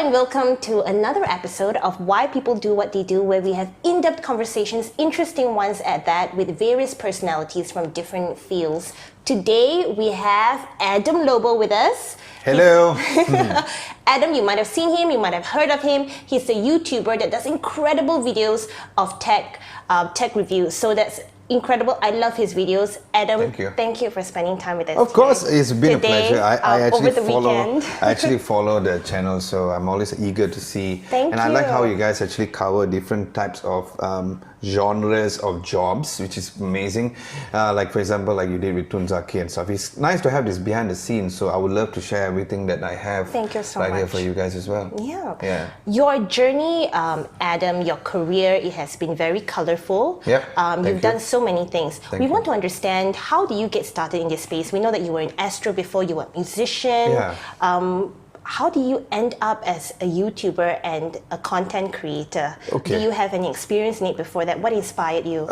and welcome to another episode of Why People Do What They Do, where we have in-depth conversations, interesting ones at that, with various personalities from different fields. Today we have Adam Lobo with us. Hello. Adam, you might have seen him, you might have heard of him. He's a YouTuber that does incredible videos of tech reviews. So that's incredible. I love his videos. Adam, thank you for spending time with us. Of course, it's been today, a pleasure. I actually follow the channel, so I'm always eager to see. Thank you. I like how you guys actually cover different types of genres of jobs, which is amazing. Like for example, like you did with Tunzaki and stuff. It's nice to have this behind the scenes, so I would love to share everything that I have. Thank you so right much. Here for you guys as well. Yeah. Your journey, Adam, your career, it has been very colorful. You've done so many things. We want to understand, how do you get started in this space? We know that you were an astro before, you were a musician. How do you end up as a YouTuber and a content creator? Do you have any experience in it before that? What inspired you?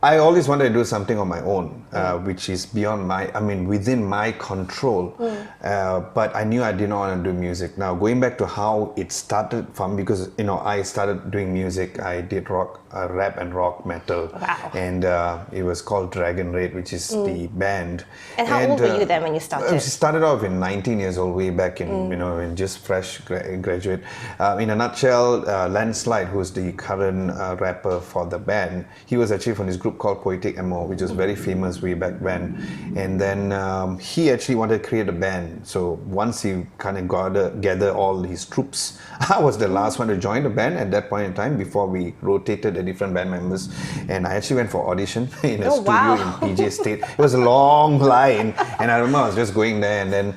I always wanted to do something on my own, which is beyond within my control. But I knew I didn't want to do music. Now, going back to how it started from, because I started doing music. I did rap and rock metal. Wow. And it was called Dragon Raid, which is the band. And how old were you then when you started? I started off in 19 years old, way back in, in just fresh graduate. In a nutshell, Landslide, who's the current rapper for the band, he was actually from this group called Poetic MO, which was very famous way back when. And then he actually wanted to create a band. So once he kind of gather all his troops, I was the last one to join the band at that point in time, before we rotated the different band members. And I actually went for audition in a studio in PJ State. It was a long line, and I remember I was just going there, and then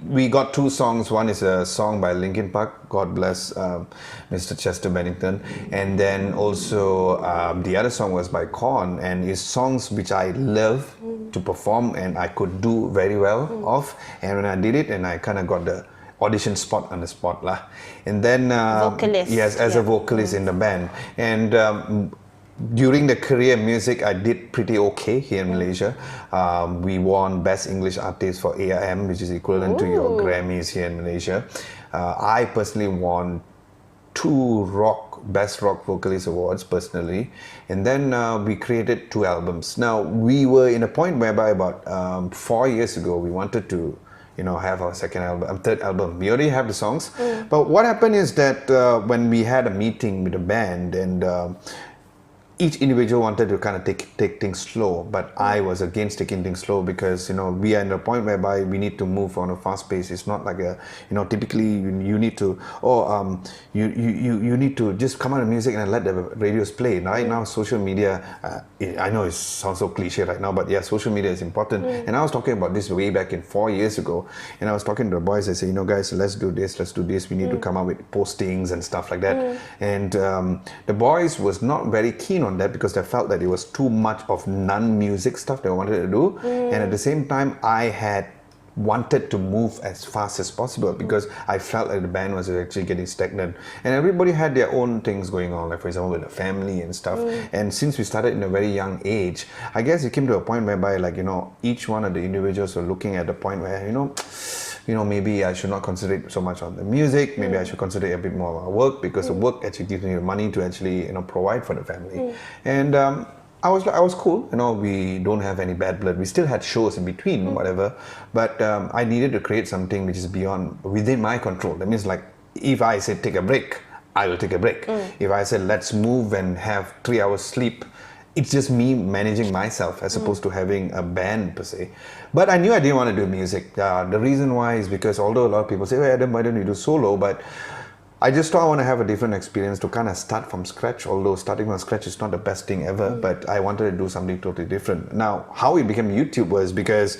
we got two songs. One is a song by Linkin Park, God bless Mr. Chester Bennington, and then also the other song was by Korn, and it's songs which I love to perform and I could do very well of. And when I did it, and I kind of got the audition spot on the spot lah. And then vocalist. Yes, as a vocalist in the band. And during the career music, I did pretty okay here in Malaysia. We won Best English Artist for AIM, which is equivalent to your Grammys here in Malaysia. I personally won 2 Best Rock Vocalist Awards personally, and then we created 2 albums. Now, we were in a point whereby about 4 years ago, we wanted to have our third album. We already have the songs, but what happened is that when we had a meeting with the band, and each individual wanted to kind of take things slow, but I was against taking things slow, because we are in a point whereby we need to move on a fast pace. It's not like typically you need to you need to just come out of music and let the radios play. Right now, social media, I know it sounds so cliche right now, but yeah, social media is important. And I was talking about this way back in 4 years ago, and I was talking to the boys. I say, guys, let's do this. We need to come up with postings and stuff like that. And the boys was not very keen on that, because they felt that it was too much of non-music stuff they wanted to do. And at the same time, I had wanted to move as fast as possible, because I felt like the band was actually getting stagnant, and everybody had their own things going on, like for example with the family and stuff. And since we started in a very young age, I guess it came to a point whereby, like, each one of the individuals were looking at the point where maybe I should not concentrate so much on the music. Maybe I should concentrate a bit more on our work, because the work actually gives me the money to actually provide for the family. And I was cool. We don't have any bad blood. We still had shows in between, whatever. But I needed to create something which is within my control. That means, like, if I said take a break, I will take a break. If I said let's move and have 3 hours sleep, it's just me managing myself, as opposed to having a band per se. But I knew I didn't want to do music. The reason why is because, although a lot of people say, "Hey Adam, why don't you do solo?" But I just thought I want to have a different experience, to kind of start from scratch. Although starting from scratch is not the best thing ever, but I wanted to do something totally different. Now, how it became YouTube was because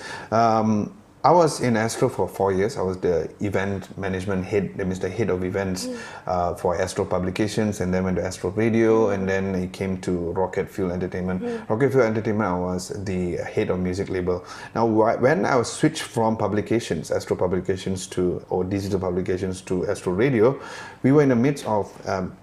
I was in Astro for 4 years. I was the event management head, that means the head of events for Astro Publications, and then went to Astro Radio, and then it came to Rocket Fuel Entertainment. Rocket Fuel Entertainment, I was the head of music label. Now, when I was switched from publications, Astro Publications or digital publications to Astro Radio, we were in the midst of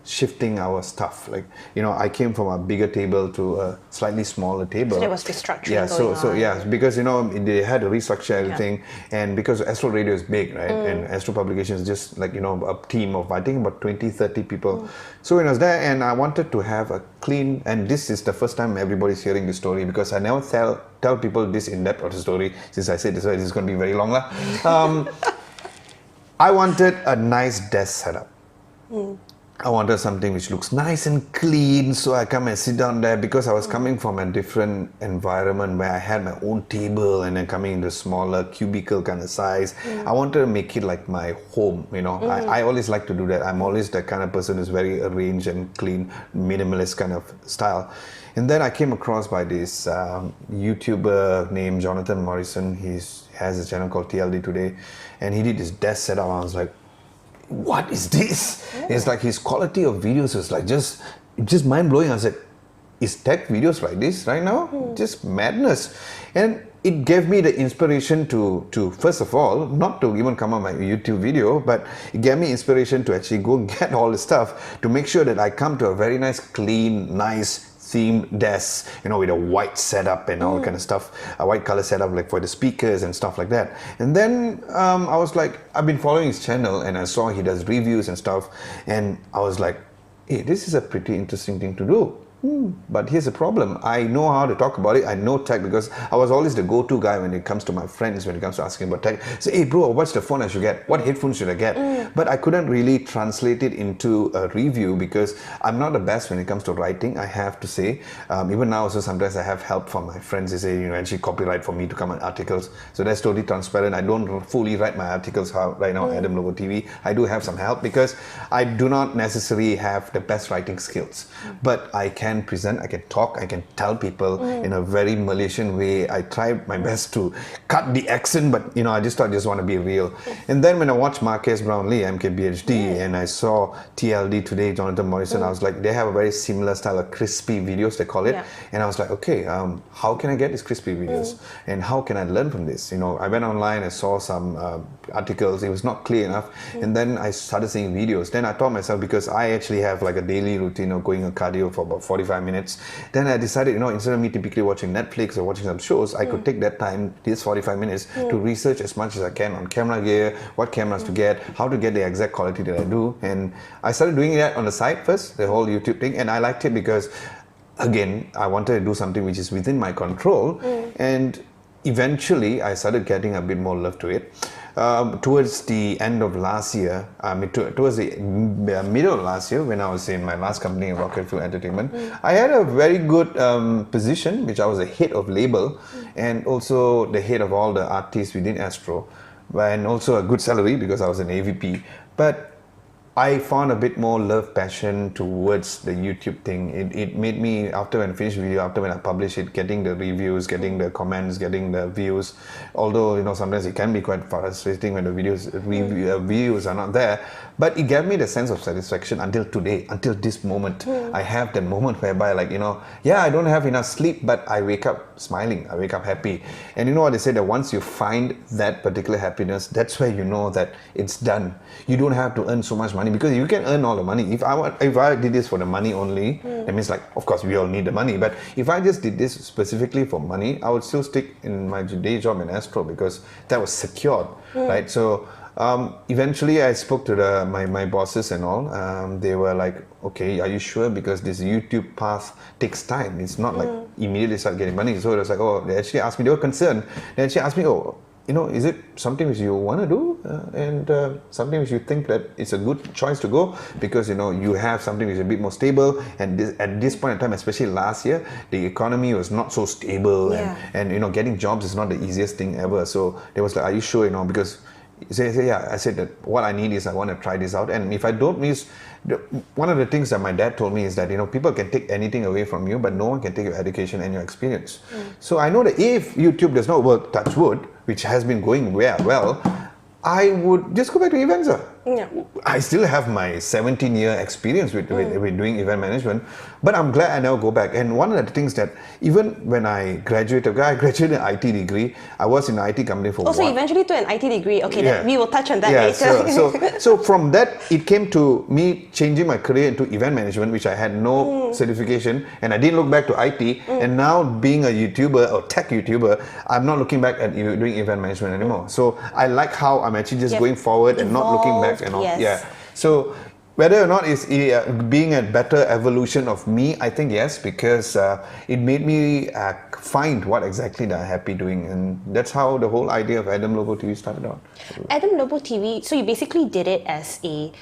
shifting our stuff. Like, I came from a bigger table to a slightly smaller table. So there was restructuring going on. Yeah, because they had to restructure everything. everything. And because Astro Radio is big, right? And Astro Publications is just like, a team of, I think, about 20, 30 people. So when I was there, and I wanted to have a clean, and this is the first time everybody's hearing the story, because I never tell people this in-depth of the story. Since I said this is going to be very long. I wanted a nice desk setup. I wanted something which looks nice and clean, so I come and sit down there, because I was coming from a different environment where I had my own table and then coming into a smaller cubicle kind of size. I wanted to make it like my home, I always like to do that. I'm always the kind of person who's very arranged and clean, minimalist kind of style. And then I came across by this YouTuber named Jonathan Morrison. He has a channel called TLD Today, and he did this desk setup. I was like, what is this? It's like his quality of videos was like just mind-blowing. I was like, is tech videos like this right now? Just madness. And it gave me the inspiration to first of all, not to even come on my YouTube video, but it gave me inspiration to actually go and get all the stuff to make sure that I come to a very nice, clean, nice themed desk, with a white setup and all kind of stuff, a white color setup like for the speakers and stuff like that. And then I was like, I've been following his channel, and I saw he does reviews and stuff, and I was like, hey, this is a pretty interesting thing to do. But here's the problem. I know how to talk about it. I know tech, because I was always the go-to guy when it comes to my friends, when it comes to asking about tech. Say, hey bro, what's the phone I should get? What headphones should I get? But I couldn't really translate it into a review, because I'm not the best when it comes to writing, I have to say. Even now, also sometimes I have help from my friends. They say, actually copyright for me to come on articles. So that's totally transparent. I don't fully write my articles right now, Adam Lobo TV. I do have some help, because I do not necessarily have the best writing skills. But I can present, I can talk, I can tell people in a very Malaysian way. I tried my best to cut the accent, but I just want to be real. And then when I watched Marques Brownlee, MKBHD, and I saw TLD Today, Jonathan Morrison, I was like, they have a very similar style of crispy videos, they call it. And I was like, okay, how can I get these crispy videos? And how can I learn from this? I went online, I saw some articles, it was not clear enough. And then I started seeing videos. Then I taught myself, because I actually have like a daily routine of going on cardio for about 45 minutes. Then I decided, instead of me typically watching Netflix or watching some shows, I could take that time, these 45 minutes, to research as much as I can on camera gear, what cameras to get, how to get the exact quality that I do. And I started doing that on the side first, the whole YouTube thing, and I liked it because, again, I wanted to do something which is within my control, and eventually I started getting a bit more love to it. Towards the end of last year, towards the middle of last year, when I was in my last company, Rocket Fuel Entertainment, I had a very good position, which I was the head of label, and also the head of all the artists within Astro, and also a good salary, because I was an AVP. But I found a bit more love, passion towards the YouTube thing. It made me, after when I finished the video, after when I published it, getting the reviews, getting the comments, getting the views. Although, sometimes it can be quite frustrating when the views are not there. But it gave me the sense of satisfaction until today, until this moment. I have that moment whereby, I don't have enough sleep, but I wake up smiling, I wake up happy. And you know what they say, that once you find that particular happiness, that's where you know that it's done. You don't have to earn so much money, because you can earn all the money. If I did this for the money only, that means, of course we all need the money, but if I just did this specifically for money, I would still stick in my day job in Astro, because that was secured, right? So eventually I spoke to my bosses and all. They were like, okay, are you sure? Because this YouTube path takes time. It's not like immediately start getting money. So it was like, they actually asked me, they were concerned. They actually asked me, is it something which you want to do, and something which you think that it's a good choice to go, because you have something which is a bit more stable, and at this point in time, especially last year, the economy was not so stable, and getting jobs is not the easiest thing ever. So they was like, are you sure? Because I said that what I need is, I want to try this out, and if I don't miss, one of the things that my dad told me is that people can take anything away from you, but no one can take your education and your experience. So I know that if YouTube does not work, touch wood, which has been going well, I would just go back to events. I still have my 17-year experience with doing event management, but I'm glad I never go back. And one of the things that even when I graduated an IT degree. I was in an IT company for also eventually to an IT degree. Okay, then we will touch on that later. So from that, it came to me changing my career into event management, which I had no certification, and I didn't look back to IT. And now being a YouTuber or tech YouTuber, I'm not looking back at doing event management anymore. So I like how I'm actually just going forward and not looking back and all. So whether or not it's being a better evolution of me, I think yes, because it made me find what exactly that I'm happy doing, and that's how the whole idea of Adam Lobo TV started out. Adam Lobo TV, so you basically did it as a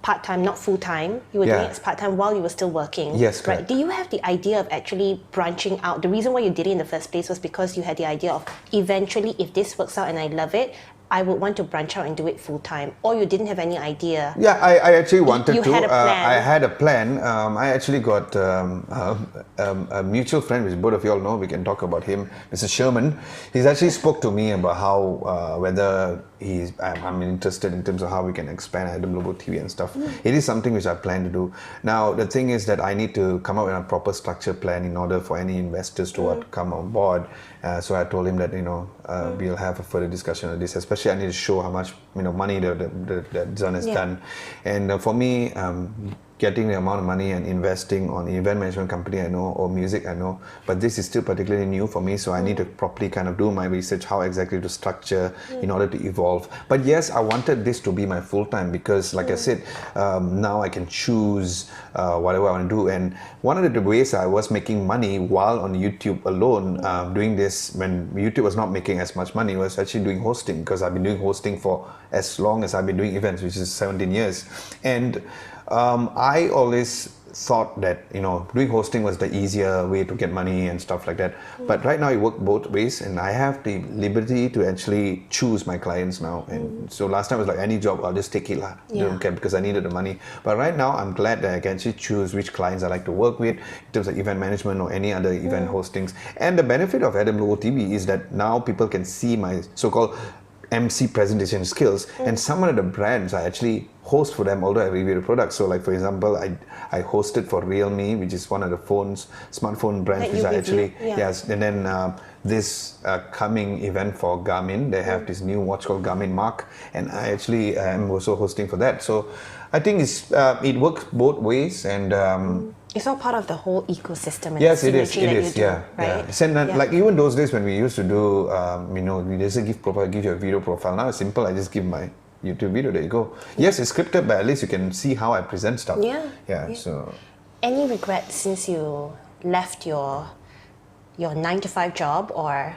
part-time, not full-time. You were doing it as part-time while you were still working. Yes, correct. Right? Do you have the idea of actually branching out? The reason why you did it in the first place was because you had the idea of eventually, if this works out and I love it, I would want to branch out and do it full time, or you didn't have any idea? Yeah, I actually wanted you to. Had a plan. I had a plan. I actually got a mutual friend, which both of you all know. We can talk about him, Mr. Sherman. He's actually spoke to me about how whether I'm interested in terms of how we can expand Adam Lobo TV and stuff. It is something which I plan to do. Now the thing is that I need to come up with a proper structure plan in order for any investors to come on board. So I told him that we'll have a further discussion on this. Especially I need to show how much money that John has done, and for me, getting the amount of money and investing on event management company I know or music I know, but this is still particularly new for me, so I need to properly kind of do my research how exactly to structure in order to evolve. But yes, I wanted this to be my full time because like I said, now I can choose whatever I want to do. And one of the ways I was making money while on YouTube alone, doing this when YouTube was not making as much money, was actually doing hosting, because I've been doing hosting for as long as I've been doing events, which is 17 years. And I always thought that doing hosting was the easier way to get money and stuff like that. But right now it works both ways, and I have the liberty to actually choose my clients now. And so last time it was like any job, I'll just take it lah. Don't care, because I needed the money. But right now I'm glad that I can actually choose which clients I like to work with in terms of event management or any other event hostings. And the benefit of Adam Lobo TV is that now people can see my so-called MC presentation skills, and some of the brands I actually host for them, although I review the products. So like for example, I hosted for Realme, which is one of the smartphone brands which I actually and then this coming event for Garmin, they have this new watch called Garmin Mark, and I actually am also hosting for that. So I think it works both ways, and it's all part of the whole ecosystem. And yes, it is. Right? And like even those days when we used to do, we just give you a video profile. Now it's simple. I just give my YouTube video. There you go. Yes, it's scripted, but at least you can see how I present stuff. So, any regrets since you left your 9-to-5 job, or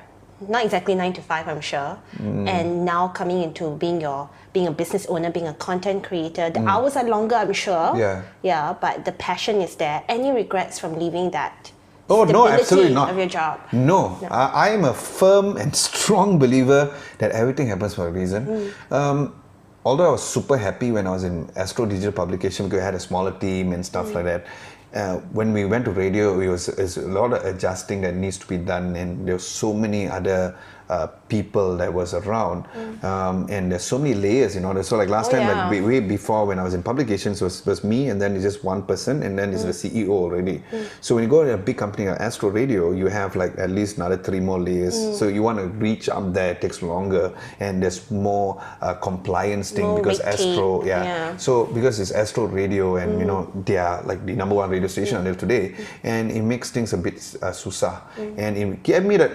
not exactly 9 to 5, I'm sure, and now coming into being a business owner, being a content creator? The hours are longer, I'm sure. But the passion is there. Any regrets from leaving that? Oh no, absolutely not. Of your job? No. I am a firm and strong believer that everything happens for a reason. Although I was super happy when I was in Astro Digital Publication because I had a smaller team and stuff like that. When we went to radio, it was a lot of adjusting that needs to be done, and there were so many other people that was around, and there's so many layers in order. So like last time, like way before when I was in publications, was me, and then it's just one person, and then it's the CEO already. So when you go to a big company like Astro Radio, you have like at least another 3 more layers. So you want to reach up there, it takes longer, and there's more compliance thing because Astro, So because it's Astro Radio, and they are like the number 1 radio station until today, and it makes things a bit susah, and it gave me that.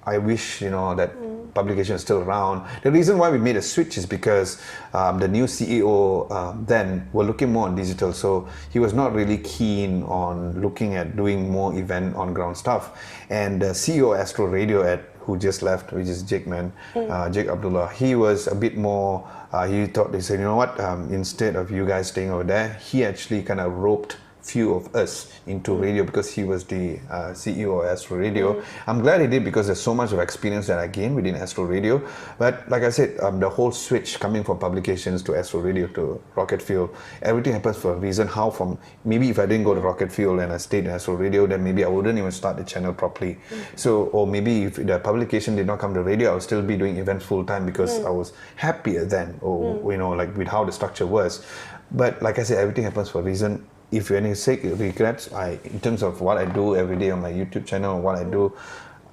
I wish that publication is still around. The reason why we made a switch is because the new CEO then were looking more on digital, so he was not really keen on looking at doing more event on ground stuff. And the CEO of Astro Radio who just left, which is Jake Abdullah, he was a bit more. He said, you know what? Instead of you guys staying over there, he actually kind of roped few of us into radio because he was the CEO of Astro Radio. I'm glad he did because there's so much of experience that I gained within Astro Radio. But like I said, the whole switch coming from publications to Astro Radio to Rocket Fuel, everything happens for a reason. How from maybe if I didn't go to Rocket Fuel and I stayed in Astro Radio, then maybe I wouldn't even start the channel properly. So, or maybe if the publication did not come to radio, I would still be doing events full time because I was happier then, or you know, like with how the structure was. But like I said, everything happens for a reason. If any say regrets, in terms of what I do every day on my YouTube channel and what I do,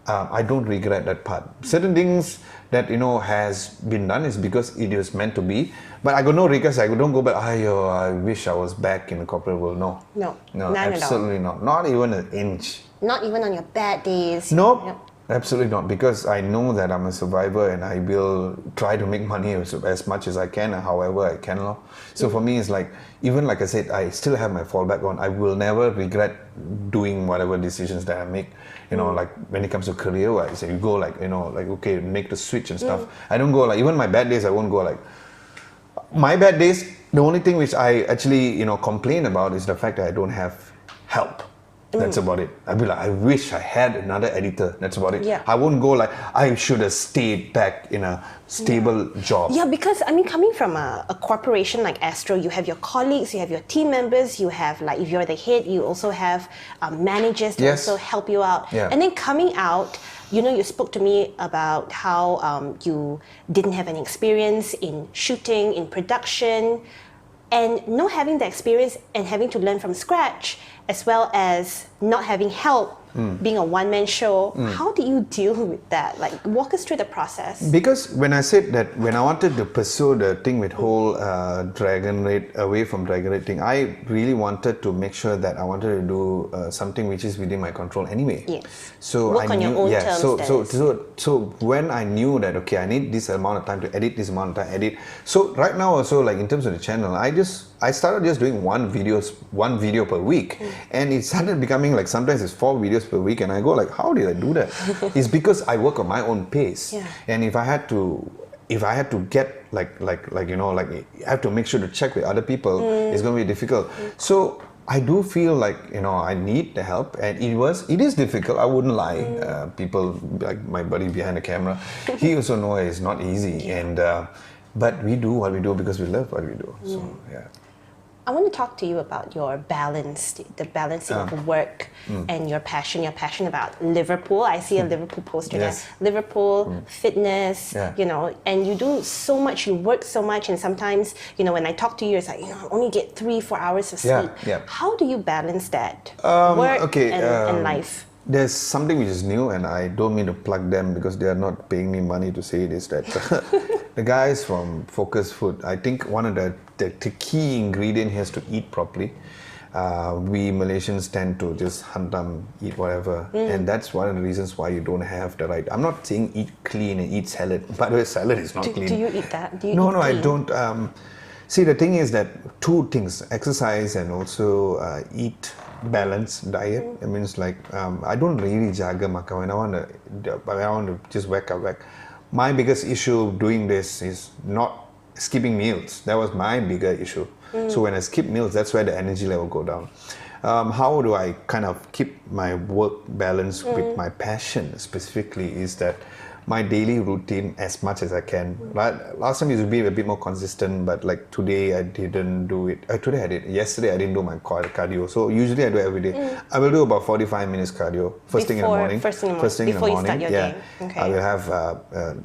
I don't regret that part. Certain things that has been done is because it was meant to be. But I got no regrets. I don't go back. I wish I was back in the corporate world. No, absolutely not. Not even an inch. Not even on your bad days. Nope. Absolutely not, because I know that I'm a survivor and I will try to make money as much as I can and however I can. So for me, it's like, even like I said, I still have my fallback on. I will never regret doing whatever decisions that I make. Like when it comes to career-wise, you go like, okay, make the switch and stuff. I don't go like, even my bad days, I won't go like, my bad days, the only thing which I actually, complain about is the fact that I don't have help. That's about it. I'd be like, I wish I had another editor. That's about it. Yeah. I wouldn't go like, I should have stayed back in a stable job. Yeah, because I mean, coming from a corporation like Astro, you have your colleagues, you have your team members, you have like, if you're the head, you also have managers to also help you out. Yeah. And then coming out, you spoke to me about how you didn't have any experience in shooting, in production, and not having the experience and having to learn from scratch, as well as not having help, being a one-man show. How do you deal with that? Like, walk us through the process. Because when I said that, when I wanted to pursue the thing with whole Dragon Raid, away from Dragon Raid thing, I really wanted to make sure that I wanted to do something which is within my control anyway. Yes. So work on your own terms. So when I knew that, okay, I need this amount of time to edit, this amount of time edit. So right now also, like in terms of the channel, I started just doing one video per week, and it started becoming like sometimes it's 4 videos per week, and I go like, how did I do that? It's because I work on my own pace, and if I had to get like I have to make sure to check with other people, it's going to be difficult. So I do feel like I need the help, and it is difficult. I wouldn't lie. People like my buddy behind the camera, he also knows it's not easy, and but we do what we do because we love what we do. So yeah. I want to talk to you about your balance, the balancing of work and your passion. You're passionate about Liverpool. I see a Liverpool poster there. Liverpool, fitness, and you do so much, you work so much, and sometimes, when I talk to you, it's like, I only get 3-4 hours of sleep. How do you balance that? Work and life? There's something which is new, and I don't mean to plug them because they are not paying me money to say this, that the guys from Focus Food, I think one of the key ingredient here is to eat properly. We Malaysians tend to just hantam, eat whatever, and that's one of the reasons why you don't have the right. I'm not saying eat clean and eat salad. By the way, salad is not clean. Do you eat that? No, I don't. See, the thing is that 2 things: exercise and also eat balanced diet. It means like I don't really jaga makan when I want to just whack. My biggest issue doing this is not skipping meals. That was my bigger issue. So when I skip meals, that's where the energy level go down. How do I kind of keep my work balance with my passion specifically is that my daily routine as much as I can. Last time it used to be a bit more consistent, but like today I didn't do it. Today I did. Yesterday I didn't do my cardio. So usually I do it every day. I will do about 45 minutes cardio first thing in the morning. First thing in the morning. Before you start your day. Okay. I will have.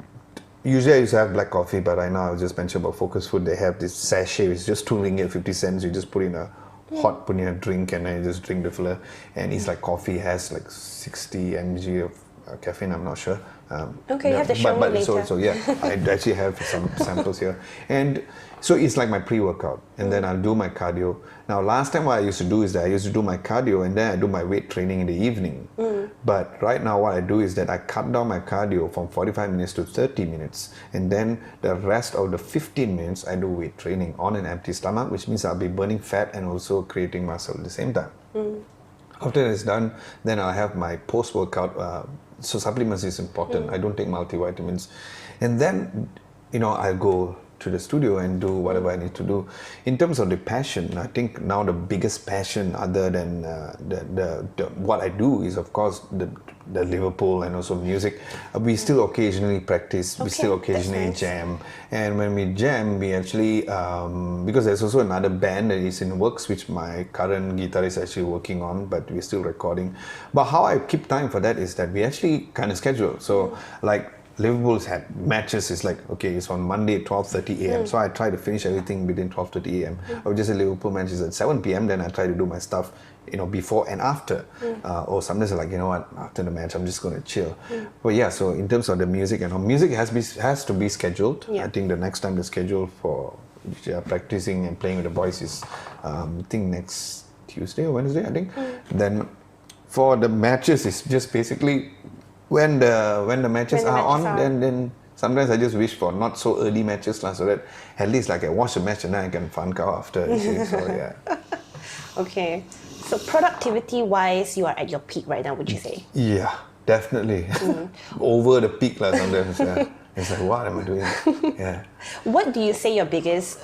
Usually I used to have black coffee, but right now I was just mentioned about Focus Food. They have this sachet. It's just 2 ringgit 50 cents. You just put in a hot, put in a drink, and then you just drink the filler. And it's like coffee has like 60 mg of caffeine. I'm not sure. Okay, you have to show me later. So yeah, I actually have some samples here, and so it's like my pre-workout, and then I'll do my cardio. Now, last time what I used to do is that I used to do my cardio, and then I do my weight training in the evening. But right now, what I do is that I cut down my cardio from 45 minutes to 30 minutes, and then the rest of the 15 minutes I do weight training on an empty stomach, which means I'll be burning fat and also creating muscle at the same time. After it's done, then I'll have my post-workout. So supplements is important. I don't take multivitamins. And then, I'll go to the studio and do whatever I need to do. In terms of the passion, I think now the biggest passion other than what I do is of course the Liverpool and also music. We still occasionally practice, we still occasionally jam, and when we jam we actually because there's also another band that is in works which my current guitarist is actually working on, but we're still recording. But how I keep time for that is that we actually kind of schedule. So like Liverpool's had matches, it's like, okay, it's on Monday at 12:30 a.m. So I try to finish everything between 12:30 a.m. Or just a Liverpool match is at 7 p.m. Then I try to do my stuff, before and after. Or sometimes like, after the match, I'm just going to chill. But yeah, so in terms of the music, music has to be scheduled. I think the next time the schedule for practicing and playing with the boys is, I think next Tuesday or Wednesday, I think. Then for the matches, it's just basically when the matches are on, then sometimes I just wish for not so early matches, so that at least like I watch the match and then I can fun cow after. So yeah. Okay. So productivity-wise, you are at your peak right now, would you say? Yeah, definitely. Over the peak sometimes. It's like, what am I doing? Yeah. What do you say your biggest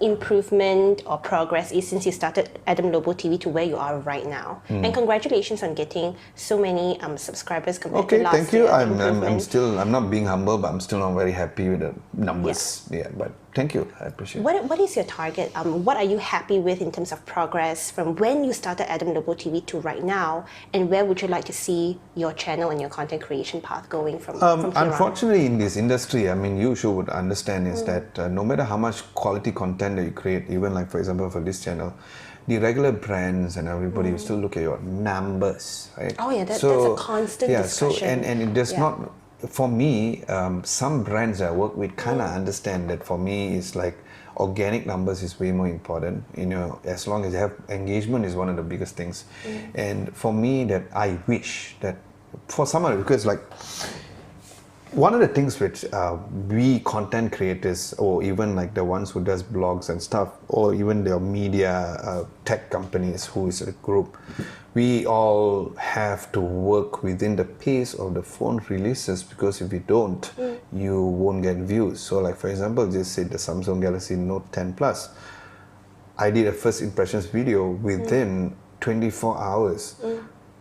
improvement or progress is since you started Adam Lobo TV to where you are right now? And congratulations on getting so many subscribers compared to last thank year. you. I'm not being humble, but I'm still not very happy with the numbers. But thank you. I appreciate it. What is your target? What are you happy with in terms of progress from when you started Adam Lobo TV to right now? And where would you like to see your channel and your content creation path going from here on? Unfortunately, in this industry, you should understand is that no matter how much quality content that you create, even like for example for this channel, the regular brands and everybody will still look at your numbers, right? Oh yeah, that's a constant discussion. So and it does not. For me, some brands that I work with kind of understand that for me it's like organic numbers is way more important. As long as you have engagement is one of the biggest things. And for me, that I wish that for someone, because like one of the things which we content creators, or even like the ones who does blogs and stuff, or even the media tech companies who is a group, we all have to work within the pace of the phone releases, because if you don't, you won't get views. So like for example, just say the Samsung Galaxy Note 10 Plus, I did a first impressions video within 24 hours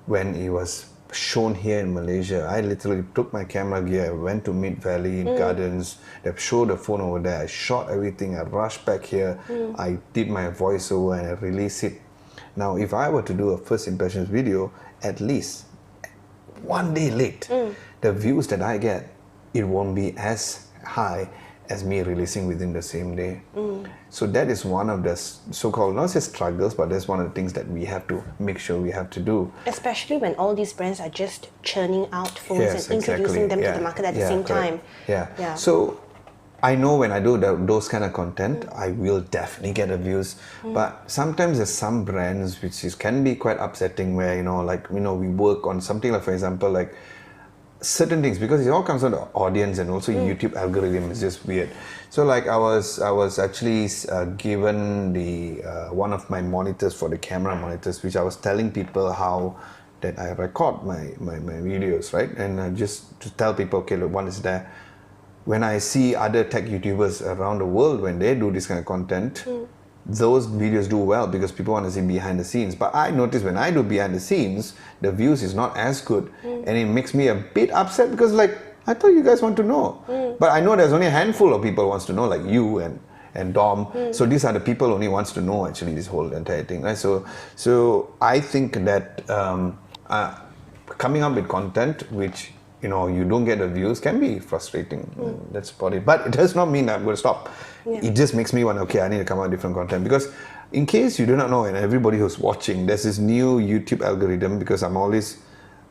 when it was shown here in Malaysia. I literally took my camera gear, went to Mid Valley Gardens, they showed the phone over there, I shot everything, I rushed back here, I did my voiceover and I released it. Now if I were to do a first impressions video, at least one day late, the views that I get, it won't be as high as me releasing within the same day. So that is one of the so-called, not just struggles, but that's one of the things that we have to make sure we have to do. Especially when all these brands are just churning out phones and introducing them to the market at the same time. Yeah. So I know when I do those kind of content, I will definitely get the views. But sometimes there's some brands which can be quite upsetting, where we work on something like, for example, like certain things, because it all comes from the audience and also YouTube algorithm is just weird. So like I was actually given the one of my monitors for the camera monitors, which I was telling people how that I record my videos, right? And just to tell people, okay, look, one is there. When I see other tech YouTubers around the world, when they do this kind of content, those videos do well because people want to see behind the scenes. But I notice when I do behind the scenes, the views is not as good, and it makes me a bit upset, because like, I thought you guys want to know. But I know there's only a handful of people wants to know, like you and Dom. So these are the people only wants to know actually this whole entire thing, right? So I think that coming up with content which you don't get the views can be frustrating. That's about it. But it does not mean that I'm going to stop. It just makes me want, okay, I need to come out with different content. Because in case you do not know, and everybody who's watching, there's this new YouTube algorithm, because I'm always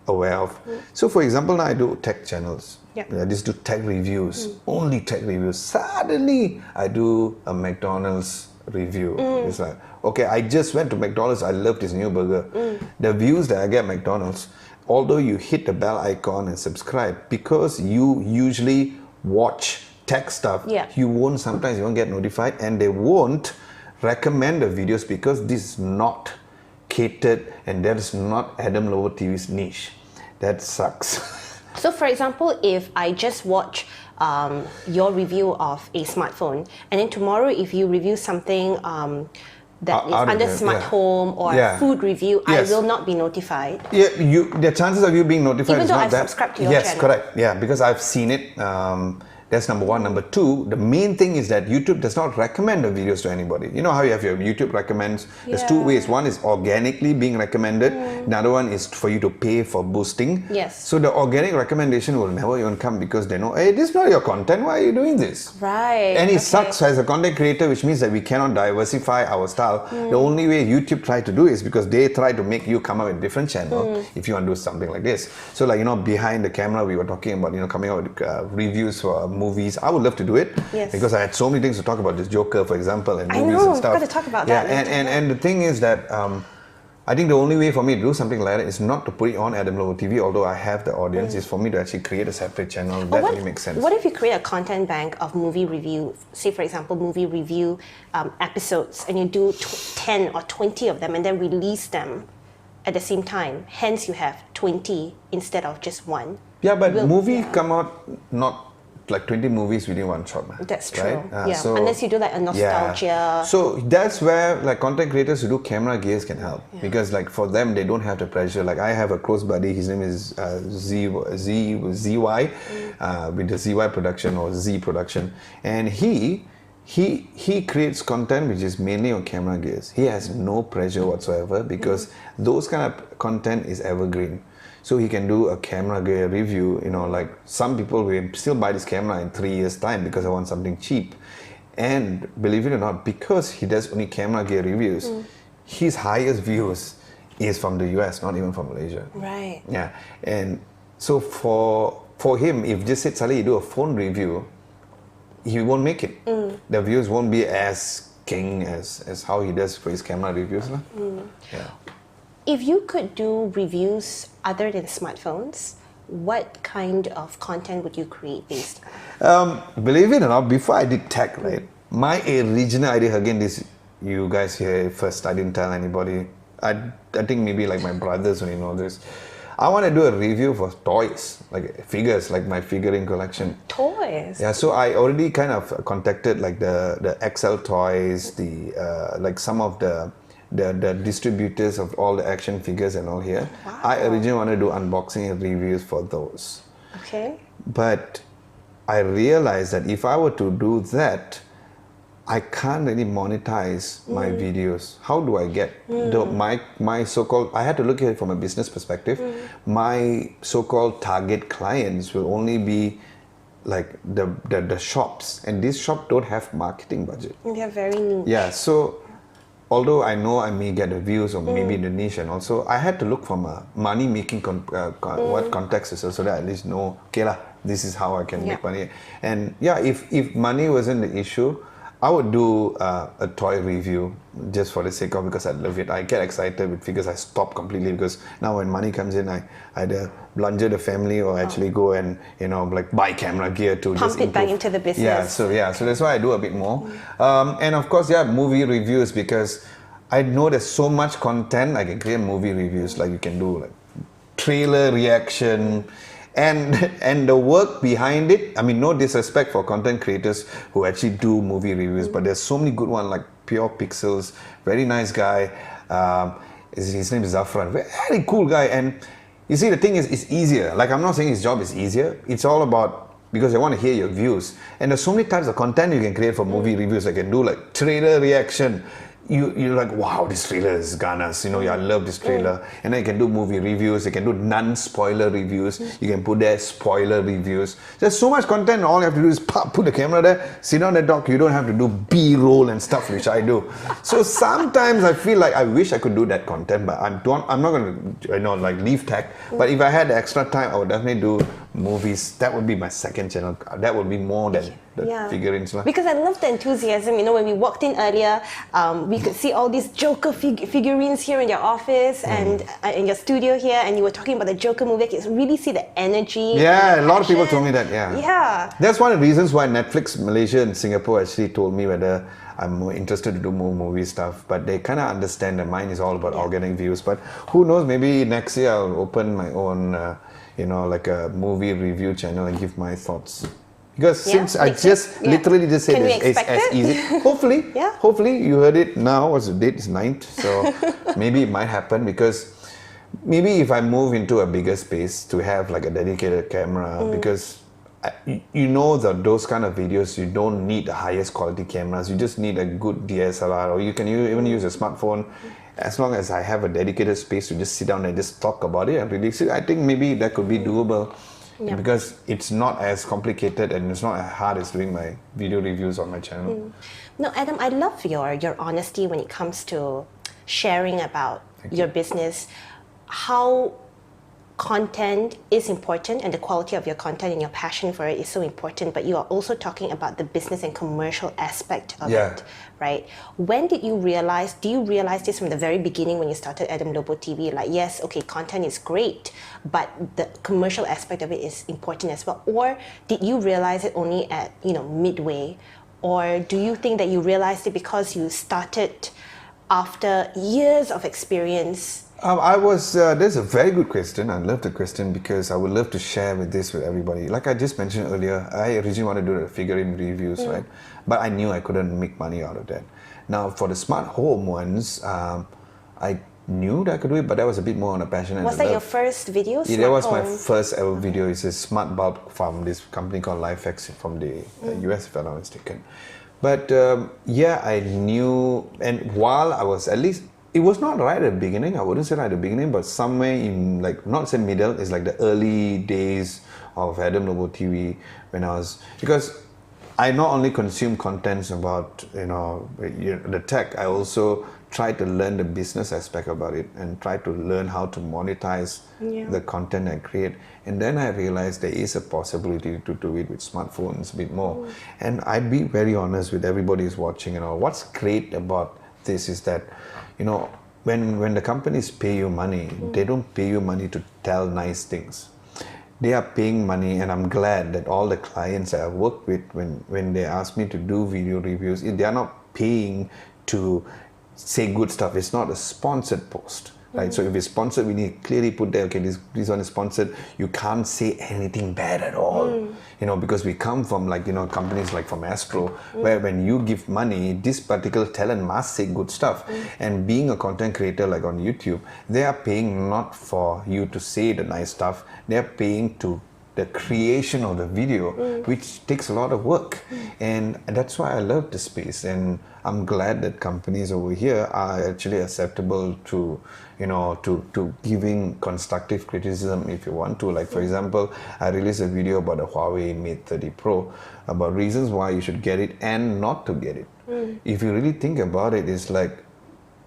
aware of. So for example, now I do tech channels. I just do tech reviews, only tech reviews. Suddenly I do a McDonald's review. It's like, okay, I just went to McDonald's, I love this new burger. The views that I get at McDonald's, although you hit the bell icon and subscribe, because you usually watch tech stuff, sometimes you won't get notified, and they won't recommend the videos, because this is not catered and that is not Adam Lobo TV's niche. That sucks. So for example, if I just watch your review of a smartphone, and then tomorrow if you review something that is under smart home or food review, I will not be notified. Yeah, the chances of you being notified even is though not I've that. subscribed to your channel. Yes, correct. Yeah, because I've seen it. That's number one. Number two, the main thing is that YouTube does not recommend the videos to anybody. You know how you have your YouTube recommends? There's two ways. One is organically being recommended. Another one is for you to pay for boosting. Yes. So the organic recommendation will never even come because they know, hey, this is not your content. Why are you doing this? Right. And it sucks as a content creator, which means that we cannot diversify our style. The only way YouTube try to do is because they try to make you come up with a different channel if you want to do something like this. So like, behind the camera, we were talking about, coming out with reviews for movies. I would love to do it because I had so many things to talk about. This Joker, for example, and movies and stuff. I've got to talk about that. And the thing is that I think the only way for me to do something like that is not to put it on Adam Lobo TV, although I have the audience, is for me to actually create a separate channel. That really makes sense. What if you create a content bank of movie review, say for example, movie review episodes, and you do 10 or 20 of them and then release them at the same time? Hence you have 20 instead of just one. Yeah, but movies come out not like 20 movies within one shot. Man. That's true. Right? So, unless you do like a nostalgia. Yeah. So that's where like content creators who do camera gears can help because like for them they don't have the pressure. Like I have a close buddy. His name is ZY with the ZY production or Z production, and he creates content which is mainly on camera gears. He has no pressure whatsoever because those kind of content is evergreen. So he can do a camera gear review, like some people will still buy this camera in 3 years time because I want something cheap. And believe it or not, because he does only camera gear reviews, his highest views is from the US, not even from Malaysia. Right. Yeah. And so for him, if just say suddenly you do a phone review, he won't make it. The views won't be as king as how he does for his camera reviews. Yeah. If you could do reviews other than smartphones, what kind of content would you create based on? Believe it or not, before I did tech, right, my original idea, again, this you guys hear first, I didn't tell anybody. I think maybe like my brothers only know this. I want to do a review for toys, like figures, like my figurine collection. Toys? Yeah, so I already kind of contacted like the XL toys, like some of the distributors of all the action figures and all here. Wow. I originally wanted to do unboxing and reviews for those. Okay. But I realized that if I were to do that, I can't really monetize my videos. How do I get my so-called, I had to look at it from a business perspective. My so-called target clients will only be like the shops, and these shops don't have marketing budget. They're very niche. Yeah, so although I know I may get the views or maybe the niche, and also I had to look from a money-making what context is, so that I at least know, okay lah, this is how I can make money. And yeah, if money wasn't the issue, I would do a toy review just for the sake of, because I love it. I get excited with figures. I stop completely because now when money comes in, I either blunder the family or actually go and like buy camera gear to pump just it back into the business. So that's why I do a bit more. And of course, movie reviews, because I know there's so much content. I can create movie reviews. Like you can do like trailer reaction. And the work behind it, I mean, no disrespect for content creators who actually do movie reviews, but there's so many good ones like Pure Pixels, very nice guy. His name is Zafran, very cool guy. And you see, the thing is, it's easier. Like, I'm not saying his job is easier. It's all about, because they want to hear your views. And there's so many types of content you can create for movie reviews. I can do like trailer reaction. You're like, wow, this trailer is Ganas, I love this trailer. And then you can do movie reviews, you can do non-spoiler reviews, you can put there spoiler reviews. There's so much content, all you have to do is put the camera there, sit down and talk. You don't have to do B-roll and stuff, which I do. So sometimes I feel like I wish I could do that content, but I'm not going to, like leave tech. But if I had the extra time, I would definitely do movies. That would be my second channel. That would be more than the figurines. Because I love the enthusiasm. When we walked in earlier, we could see all these Joker figurines here in your office and in your studio here, and you were talking about the Joker movie. I could really see the energy. Yeah, a lot of people told me that. Yeah. That's one of the reasons why Netflix Malaysia and Singapore actually told me whether I'm more interested to do more movie stuff, but they kind of understand that mine is all about organic views. But who knows, maybe next year I'll open my own like a movie review channel and give my thoughts. Because since I just literally just said it's as easy. Hopefully, hopefully you heard it now. What's the date? It's 9th. So maybe it might happen, because maybe if I move into a bigger space to have like a dedicated camera, because you know that those kind of videos, you don't need the highest quality cameras. You just need a good DSLR, or you can even use a smartphone. As long as I have a dedicated space to just sit down and just talk about it and release it, I think maybe that could be doable. Because it's not as complicated and it's not as hard as doing my video reviews on my channel. No, Adam, I love your honesty when it comes to sharing about your business, how content is important and the quality of your content and your passion for it is so important, but you are also talking about the business and commercial aspect of it, right? When did you realize, do you realize this from the very beginning when you started Adam Lobo TV? Like, yes, okay, content is great, but the commercial aspect of it is important as well. Or did you realize it only at, midway? Or do you think that you realized it because you started after years of experience? There's a very good question. I love the question because I would love to share with everybody. Like I just mentioned earlier, I originally wanted to do the figurine reviews, right? But I knew I couldn't make money out of that. Now for the smart home ones, I knew that I could do it, but that was a bit more on a passion. Was that your first video? Yeah, that was my first ever video. It's a smart bulb from this company called LifeX from the US, if I'm not mistaken. But I knew, and while I was at least, it was not right at the beginning, I wouldn't say right at the beginning, but somewhere in, like, not say middle, it's like the early days of Adam Lobo TV, when I was, because I not only consume contents about, the tech, I also try to learn the business aspect about it and try to learn how to monetize the content I create. And then I realized there is a possibility to do it with smartphones a bit more. And I'd be very honest with everybody who's watching, what's great about this is that, when the companies pay you money, they don't pay you money to tell nice things. They are paying money, and I'm glad that all the clients I have worked with, when they ask me to do video reviews, they are not paying to say good stuff. It's not a sponsored post, right? So if it's sponsored, we need to clearly put there, okay, this one is sponsored. You can't say anything bad at all, because we come from companies like from Astro, where when you give money, this particular talent must say good stuff. And being a content creator like on YouTube, they are paying not for you to say the nice stuff. They are paying to the creation of the video, which takes a lot of work. And that's why I love the space. And I'm glad that companies over here are actually acceptable to, to giving constructive criticism if you want to. Like, for example, I released a video about the Huawei Mate 30 Pro, about reasons why you should get it and not to get it. If you really think about it, it's like,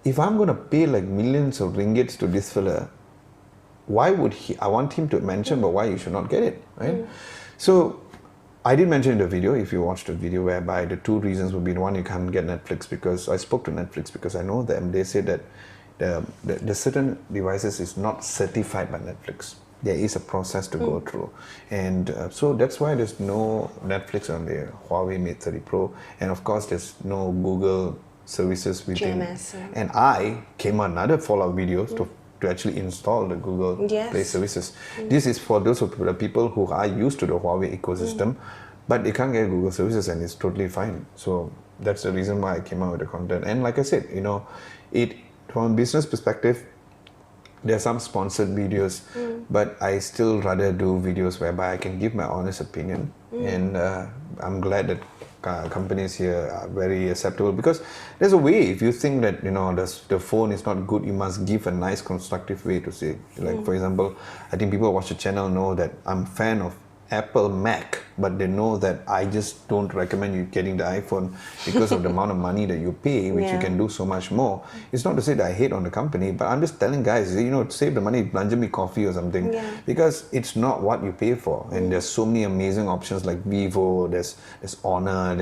if I'm going to pay like millions of ringgits to this fella, why would I want him to mention, but why you should not get it, right? So I did mention in the video, if you watched the video, whereby the two reasons would be, one, you can't get Netflix, because I spoke to Netflix because I know them. They said that the certain devices is not certified by Netflix. There is a process to go through, and so that's why there's no Netflix on the Huawei Mate 30 Pro, and of course there's no Google services within. GMS, and I came on another follow-up video to actually install the Google Play services. This is for those of the people who are used to the Huawei ecosystem, but they can't get Google services, and it's totally fine. So that's the reason why I came out with the content. And like I said, from a business perspective, there are some sponsored videos, but I still rather do videos whereby I can give my honest opinion. And I'm glad that companies here are very acceptable, because there's a way. If you think that the phone is not good, you must give a nice constructive way to say. Like for example, I think people who watch the channel know that I'm a fan of Apple Mac, but they know that I just don't recommend you getting the iPhone because of the amount of money that you pay, which you can do so much more. It's not to say that I hate on the company, but I'm just telling guys, save the money, belanja me coffee or something, because it's not what you pay for. And there's so many amazing options like Vivo, there's Honor,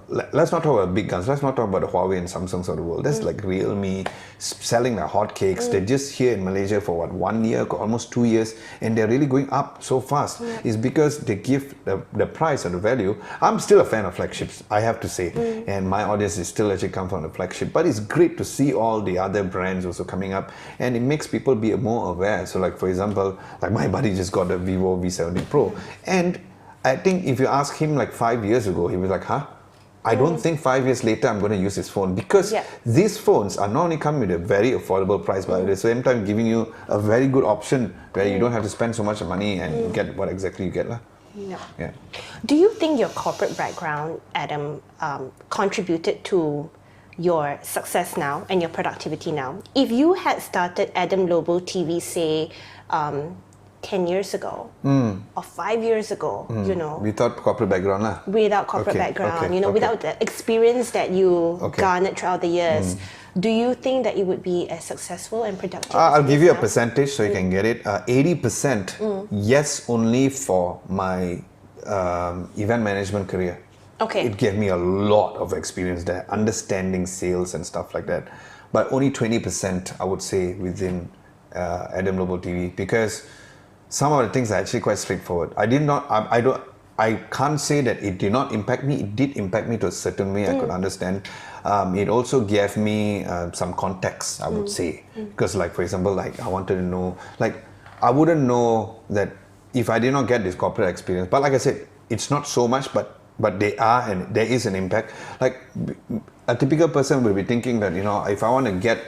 let's not talk about big guns, let's not talk about the Huawei and Samsungs of the world. There's like Realme selling like hotcakes. They're just here in Malaysia for 1 year, almost 2 years, and they're really going up so fast. It's because they give the price or the value. I'm still a fan of flagships, I have to say, and my audience is still actually come from the flagship, but it's great to see all the other brands also coming up, and it makes people be more aware. So like for example, like my buddy just got the Vivo V70 Pro, and I think if you ask him like 5 years ago, he was like, huh? I don't think 5 years later I'm going to use this phone, because these phones are not only coming with a very affordable price, but at the same time giving you a very good option where you don't have to spend so much money and get what exactly you get. Yeah. Do you think your corporate background, Adam, contributed to your success now and your productivity now? If you had started Adam Lobo TV, say, 10 years ago or 5 years ago, you know. Without corporate background lah. Without corporate background, you know, without the experience that you garnered throughout the years, do you think that you would be as successful and productive? I'll give you a percentage so you can get it. 80% yes, only for my event management career. Okay. It gave me a lot of experience there, understanding sales and stuff like that. But only 20% I would say within Adam Lobo TV, because some of the things are actually quite straightforward. I can't say that it did not impact me. It did impact me to a certain way. I could understand. It also gave me some context, I would say. Because like, for example, like I wanted to know, like I wouldn't know that if I did not get this corporate experience. But like I said, it's not so much, but they are, and there is an impact. Like a typical person will be thinking that, you know, if I want to get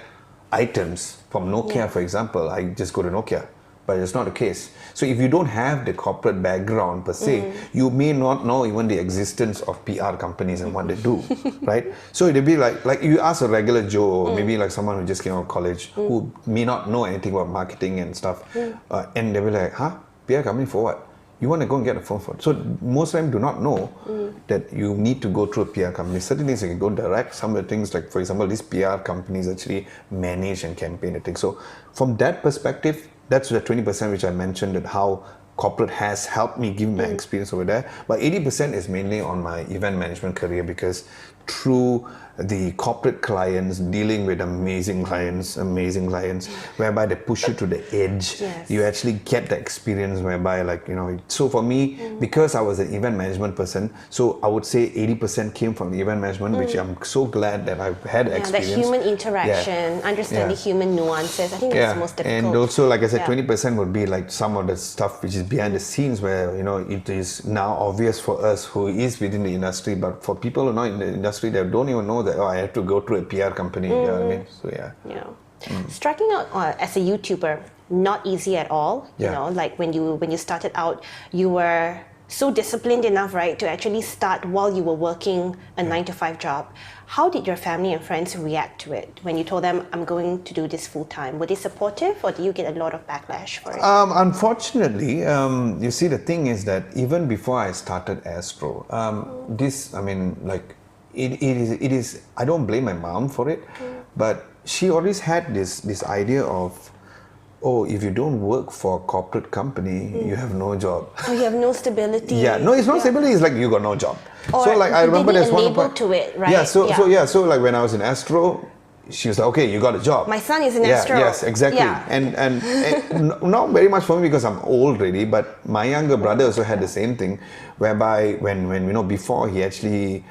items from Nokia, for example, I just go to Nokia. But it's not the case. So if you don't have the corporate background per se, you may not know even the existence of PR companies and what they do, right? So it'll be like you ask a regular Joe, or maybe like someone who just came out of college, who may not know anything about marketing and stuff, and they'll be like, huh? PR company for what? You want to go and get a phone for it. So most of them do not know that you need to go through a PR company. Certain things you can go direct. Some of the things, like for example, these PR companies actually manage and campaign the thing. So from that perspective, that's the 20% which I mentioned, that how corporate has helped me give my experience over there. But 80% is mainly on my event management career, because through the corporate clients, dealing with amazing clients, whereby they push you to the edge. You actually get the experience whereby, like, you know, so for me, because I was an event management person, so I would say 80% came from the event management, which I'm so glad that I've had experience. That human interaction, understanding human nuances, I think that's the most difficult. And also, like I said, 20% would be like some of the stuff which is behind the scenes, where, you know, it is now obvious for us who is within the industry, but for people who are not in the industry, they don't even know that, oh, I have to go through a PR company. You know what I mean? So striking out as a YouTuber, not easy at all. You know, like when you started out, you were so disciplined enough, right, to actually start while you were working a 9-to-5 job. How did your family and friends react to it when you told them, I'm going to do this full time? Were they supportive, or do you get a lot of backlash for it? Unfortunately, you see, the thing is that even before I started Astro, it is, I don't blame my mom for it, but she always had this idea of, oh, if you don't work for a corporate company, you have no job. Oh, you have no stability. No, it's not stability, it's like you got no job. Or so like I remember there's one part to it, right? So like when I was in Astro, she was like, okay, you got a job. My son is in Astro. Yes, exactly. And not very much for me because I'm old already, but my younger brother also had the same thing, whereby when you know, before he actually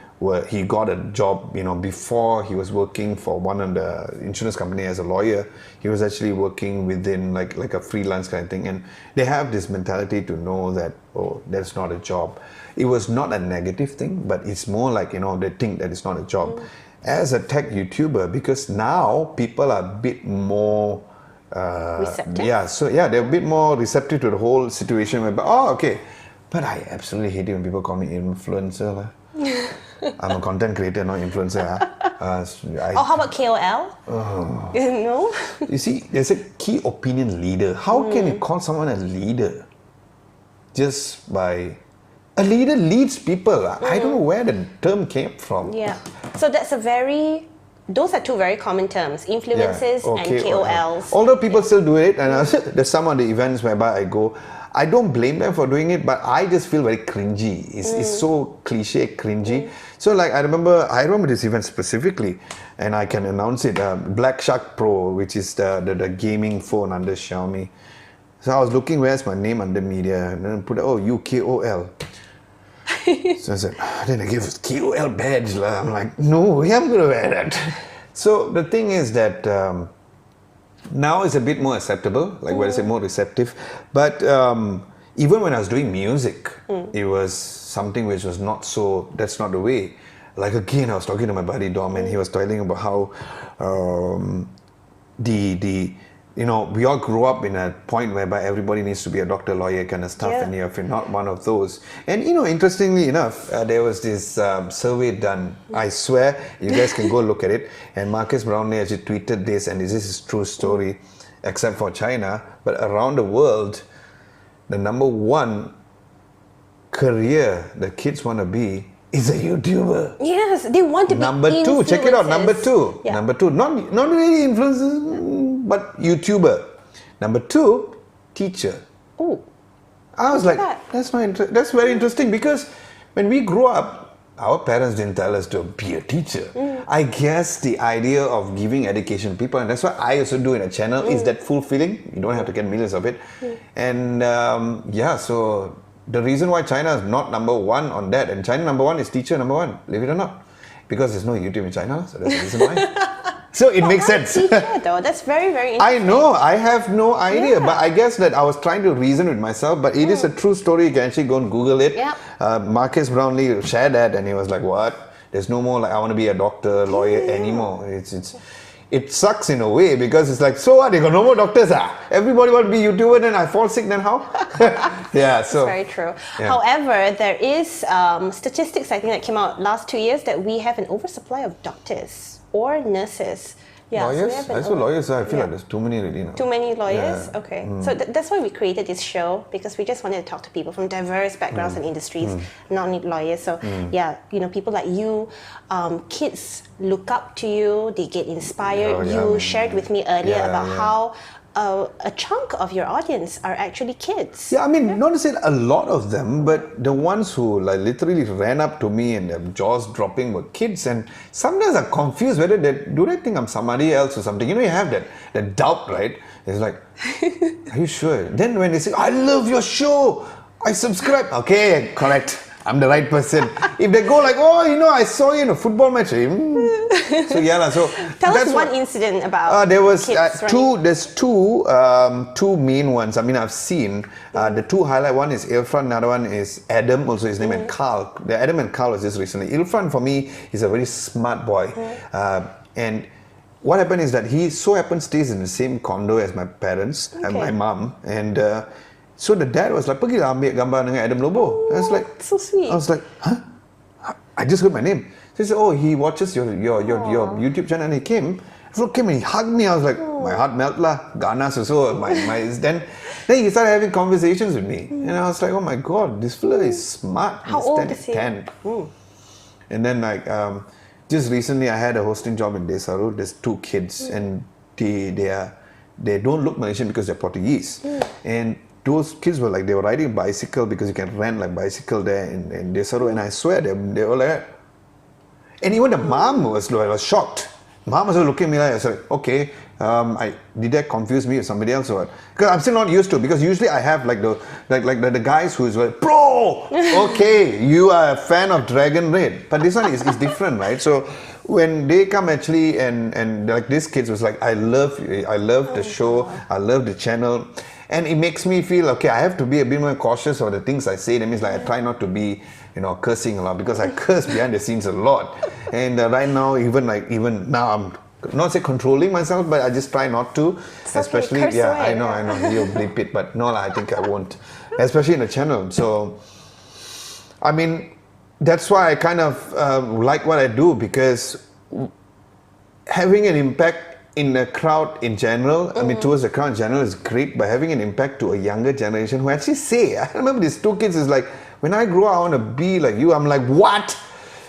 he got a job, you know, before he was working for one of the insurance company as a lawyer, he was actually working within like a freelance kind of thing. And they have this mentality to know that, oh, that's not a job. It was not a negative thing, but it's more like, you know, they think that it's not a job. As a tech YouTuber, because now people are a bit more receptive. They're a bit more receptive to the whole situation. But I absolutely hate it when people call me influencer. I'm a content creator, not influencer. How about KOL? No? You see, there's a key opinion leader. How can you call someone a leader? Just by... A leader leads people. I don't know where the term came from. Yeah. So those are two very common terms, influencers and KOLs. Although people still do it, and there's some of the events whereby I go, I don't blame them for doing it, but I just feel very cringy. It's so cliche, cringy. So like I remember this event specifically, and I can announce it, Black Shark Pro, which is the gaming phone under Xiaomi. So I was looking, where's my name under media, and then put UKOL. So I said, then I give KOL badge. I'm like, no, I'm going to wear that. So the thing is that now it's a bit more acceptable, like when I say more receptive. But even when I was doing music, it was something which was not so, that's not the way. Like again, I was talking to my buddy Dom, and he was telling about how we all grew up in a point whereby everybody needs to be a doctor, lawyer kind of stuff, and if you're not one of those. And interestingly enough, there was this survey done. I swear, you guys can go look at it. And Marcus Brownlee actually tweeted this, and this is a true story, except for China. But around the world, the number one career that kids want to be is a YouTuber. Yes, they want to be Number two, check it out. Number two, not really influencers, but YouTuber. Number two, teacher. Oh, I was like, that's very interesting, because when we grew up, our parents didn't tell us to be a teacher. I guess the idea of giving education to people, and that's what I also do in a channel, is that fulfilling. You don't have to get millions of it. And so the reason why China is not number one on that, and China number one is teacher number one, believe it or not, because there's no YouTube in China, so that's the reason why. So it makes sense. Teacher, though, that's very, very interesting. I know, I have no idea, but I guess that I was trying to reason with myself, but it is a true story. You can actually go and Google it. Marcus Brownlee shared that, and he was like, what? There's no more like, I want to be a doctor, lawyer anymore. It sucks in a way, because it's like, so what? They got no more doctors. Everybody want to be YouTuber, then I fall sick, then how? That's very true. However, there is statistics, I think, that came out last 2 years, that we have an oversupply of doctors or nurses. Lawyers? I saw lawyers, I feel like there's too many already now. Too many lawyers? Okay. So that's why we created this show, because we just wanted to talk to people from diverse backgrounds and industries, not only lawyers. So people like you, kids look up to you, they get inspired. You shared with me earlier about how a chunk of your audience are actually kids. Yeah, I mean, not to say a lot of them, but the ones who like literally ran up to me and their jaws dropping were kids. And sometimes I'm confused whether do they think I'm somebody else or something. You have that doubt, right? It's like, are you sure? Then when they say, I love your show, I subscribe. Okay, correct. I'm the right person. If they go like, I saw you in a football match. So tell us one incident about there was kids two. There's two main ones. I mean, I've seen the two highlight. One is Irfan, another one is Adam. Also, his name and Carl. The Adam and Carl was just recently. Irfan, for me, is a very smart boy, and what happened is that he so happens stays in the same condo as my parents and my mom, and so the dad was like, pergi lah ambil gambar dengan Adam Lobo. I was like, so sweet. I was like, huh? I just heard my name. So he said, he watches your YouTube channel, and he came. So came and he hugged me. I was like, my heart melted lah. Ghana so then he started having conversations with me, and I was like, oh my god, this fella is smart. How old is he? 10. And then just recently I had a hosting job in Desaru. There's two kids, and they don't look Malaysian because they're Portuguese, and those kids were like, they were riding a bicycle, because you can rent like bicycle there in Desaru, and I swear they were like, and even the mom was shocked. Mom was looking at me like, I was like, okay, did that confuse me with somebody else or what? Because I'm still not used to it, because usually I have like the guys who's like, bro, okay, you are a fan of Dragon Raid, but this one is different, right? So when they come actually and like these kids was like, I love the show, I love the channel. And it makes me feel, okay, I have to be a bit more cautious of the things I say. That means like I try not to be, cursing a lot, because I curse behind the scenes a lot. And right now, even now, I'm not say controlling myself, but I just try not to. It's especially, okay, I know, you'll bleep it, but no, I think I won't. Especially in the channel. So, I mean, that's why I kind of like what I do, because having an impact in the crowd in general, I mean, towards the crowd in general is great, but having an impact to a younger generation who actually say, I remember these two kids is like, when I grow up, I want to be like you. I'm like, what?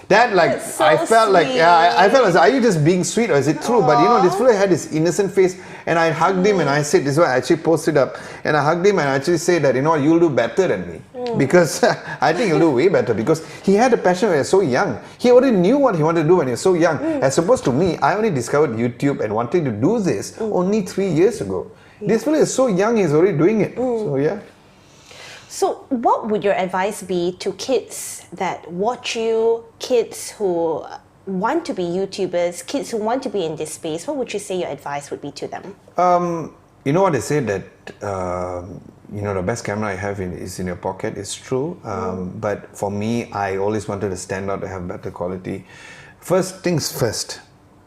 That like, so I felt sweet. like, I felt like, are you just being sweet or is it true? But this fella had this innocent face, and I hugged him and I said, this is why I actually posted up, and I hugged him and I actually said that, you'll do better than me. Because I think he'll do way better, because he had a passion when he was so young. He already knew what he wanted to do when he was so young. As opposed to me, I only discovered YouTube and wanting to do this only 3 years ago. This fella is so young, he's already doing it. So yeah. So what would your advice be to kids that watch you, kids who want to be YouTubers, kids who want to be in this space? What would you say your advice would be to them? You know what they say, that the best camera I have is in your pocket. It's true. But for me, I always wanted to stand out to have better quality. First things first,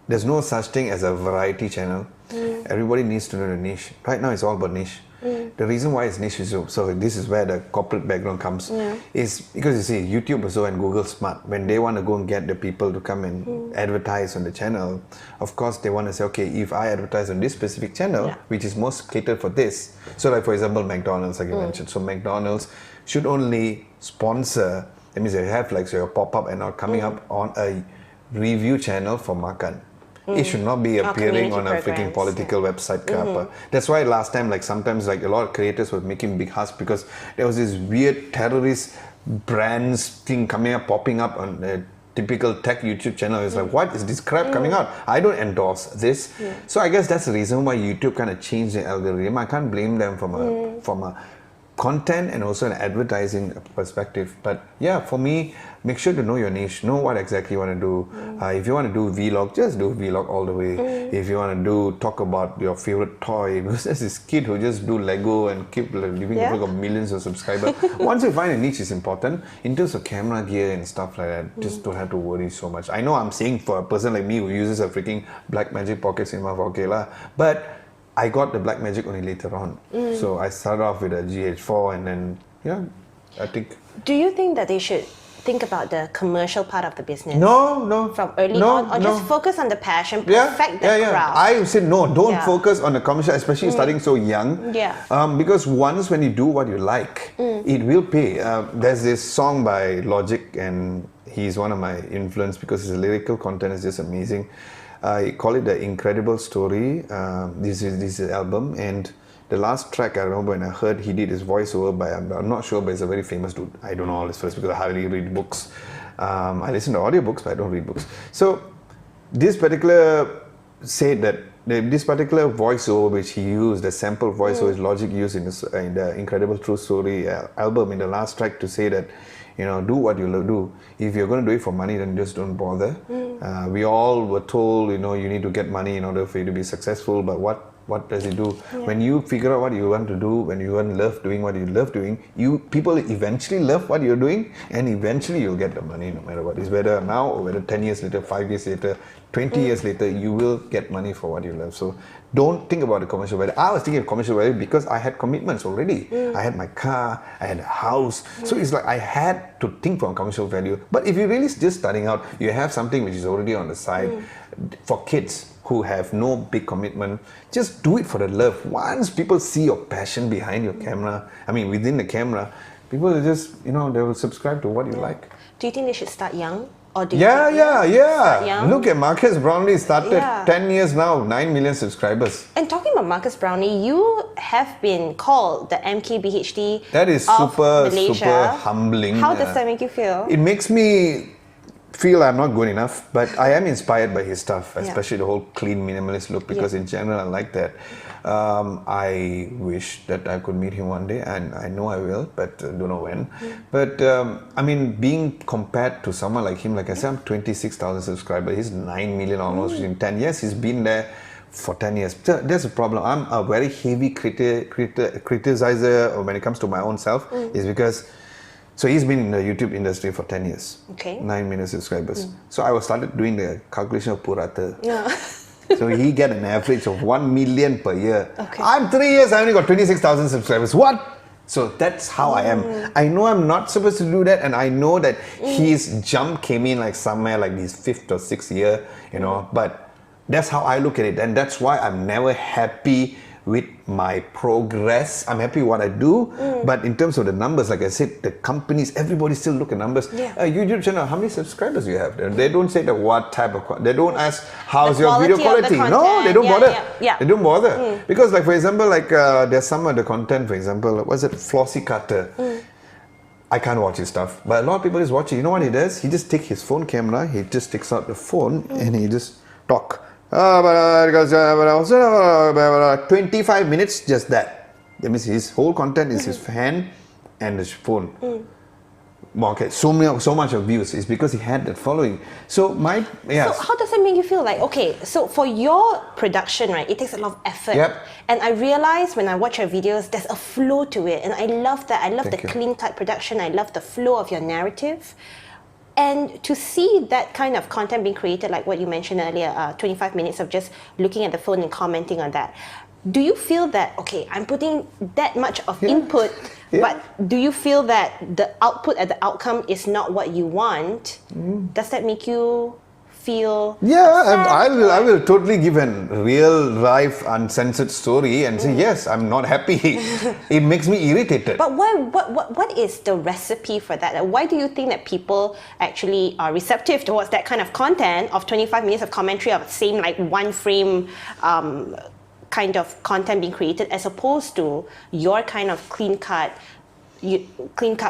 there's no such thing as a variety channel. Everybody needs to know the niche. Right now, it's all about niche. The reason why it's niche is so this is where the corporate background comes, is because you see, YouTube also and Google Smart, when they want to go and get the people to come and advertise on the channel, of course they want to say, okay, if I advertise on this specific channel, which is most catered for this, so like for example McDonald's, like you mentioned, so McDonald's should only sponsor, that means they have like so your pop-up and not coming up on a review channel for makan. It should not be appearing on a freaking political website. That's why last time, like sometimes, like a lot of creators were making big huss because there was this weird terrorist brands thing coming up, popping up on a typical tech YouTube channel. It's like, what is this crap coming out? I don't endorse this. So I guess that's the reason why YouTube kind of changed the algorithm. I can't blame them from a content and also an advertising perspective. But yeah, for me, make sure to know your niche, know what exactly you want to do. If you want to do vlog, just do vlog all the way. If you want to talk about your favorite toy, because there's this kid who just do Lego and keep living the of millions of subscribers. Once you find a niche is important, in terms of camera gear and stuff like that, just don't have to worry so much. I know I'm saying for a person like me who uses a freaking Blackmagic Pocket Cinema 4K lah, but I got the Blackmagic only later on. So I started off with a GH4 and then, I think. Do you think that they should think about the commercial part of the business? No. From early on? Or just focus on the passion, perfect the craft? I would say no, don't focus on the commercial, especially starting so young. Because once when you do what you like, it will pay. There's this song by Logic and he's one of my influence because his lyrical content is just amazing. I call it The Incredible Story. This is his album, and the last track I remember when I heard he did his voiceover by, I'm not sure, but it's a very famous dude. I don't know all his first because I hardly read books. I listen to audiobooks, but I don't read books. So this particular said that this particular voiceover which he used, the sample voiceover which Logic used in the Incredible True Story album, in the last track, to say that, do what you do. If you're going to do it for money, then just don't bother. We all were told, you need to get money in order for you to be successful, but what does it do? When you figure out what you want to do, when you love doing what you love doing, people eventually love what you're doing, and eventually you'll get the money no matter what. It's whether now or whether 10 years later, 5 years later, 20 years later, you will get money for what you love. So don't think about the commercial value. I was thinking of commercial value because I had commitments already. I had my car, I had a house. So it's like I had to think from commercial value. But if you're really just starting out, you have something which is already on the side. For kids who have no big commitment, just do it for the love. Once people see your passion behind your camera, within the camera, people will just, they will subscribe to what you like. Do you think they should start young? Or do Yeah. Look at Marcus Brownlee, started 10 years now, 9 million subscribers. And talking about Marcus Brownlee, you have been called the MKBHD That is of Malaysia. super humbling. How does that make you feel? It makes me feel I'm not good enough, but I am inspired by his stuff, especially the whole clean minimalist look, because in general I like that. I wish that I could meet him one day, and I know I will, but don't know when. But being compared to someone like him, like I said, I'm 26,000 subscribers, he's 9 million almost in 10 years, he's been there for 10 years. So that's a problem. I'm a very heavy criticizer when it comes to my own self, is because so he's been in the YouTube industry for 10 years. 9 million subscribers. So I started doing the calculation of Purata. So he get an average of 1 million per year. I'm 3 years, I only got 26,000 subscribers. What? So that's how I am. I know I'm not supposed to do that, and I know that his jump came in like somewhere like his 5th or 6th year, but that's how I look at it, and that's why I'm never happy with my progress. I'm happy with what I do, but in terms of the numbers, like I said, the companies, everybody still look at numbers. YouTube channel, how many subscribers do you have? They don't say what type of, they don't ask how's your video quality. No, they don't bother. They don't bother. Because like for example, like there's some of the content, for example, what's it, Flossie Carter. I can't watch his stuff, but a lot of people just watch it. You know what he does? He just takes his phone camera, he just takes out the phone and he just talk. 25 minutes, just that. That means his whole content is his hand and his phone. market so much of views is because he had that following. So So how does that make you feel? Like, okay, so for your production, right, it takes a lot of effort. Yep. And I realize when I watch your videos, there's a flow to it. And I love that. I love Thank the you. clean-cut production. I love the flow of your narrative. And to see that kind of content being created, like what you mentioned earlier, 25 minutes of just looking at the phone and commenting on that, do you feel that, okay, I'm putting that much of input, but do you feel that the output and the outcome is not what you want? Does that make you feel I will totally give a real life uncensored story and say yes, I'm not happy. It makes me irritated. But what is the recipe for that? Like, why do you think that people actually are receptive towards that kind of content of 25 minutes of commentary of the same like one frame kind of content being created, as opposed to your kind of clean-cut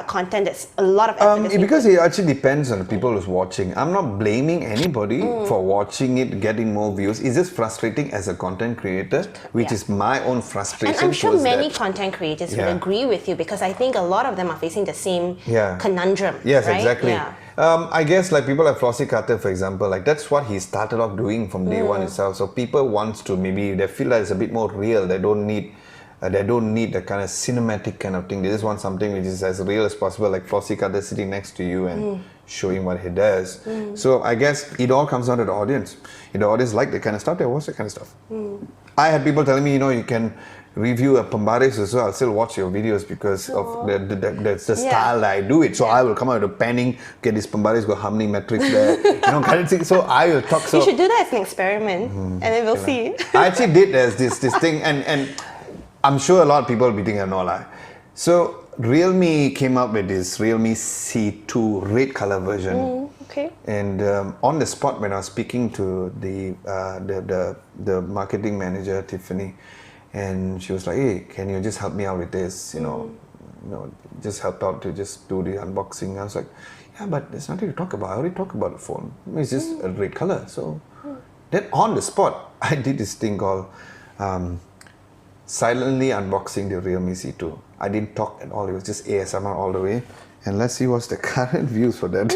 content that's a lot of effort? Because it actually depends on the people who's watching. I'm not blaming anybody for watching it, getting more views. It's just frustrating as a content creator, which is my own frustration. And I'm sure many content creators would agree with you, because I think a lot of them are facing the same conundrum. Yes, right? exactly. Yeah. I guess like people like Flossie Carter, for example, like that's what he started off doing from day one itself. So people wants to, maybe they feel that it's a bit more real. They don't need the kind of cinematic kind of thing. They just want something which is as real as possible, like Flossie Carter sitting next to you and showing what he does. So I guess it all comes down to the audience. If the audience like that kind of stuff, they watch that kind of stuff. I had people telling me, you can review a Pambaris or so, I'll still watch your videos because of the style that I do it. So I will come out with a panning, okay, this Pambaris got how many metrics there, kind of thing. So I will talk. So you should do that as an experiment, and then we'll see. I actually did as this thing, and I'm sure a lot of people will be thinking, no lie. So Realme came up with this Realme C2 red color version. Okay. And on the spot, when I was speaking to the marketing manager, Tiffany, and she was like, hey, can you just help me out with this? Just help out to just do the unboxing. I was like, yeah, but there's nothing to talk about. I already talked about the phone. It's just a red color. So then on the spot, I did this thing called silently unboxing the Realme C2. I didn't talk at all. It was just ASMR all the way. And let's see what's the current views for that.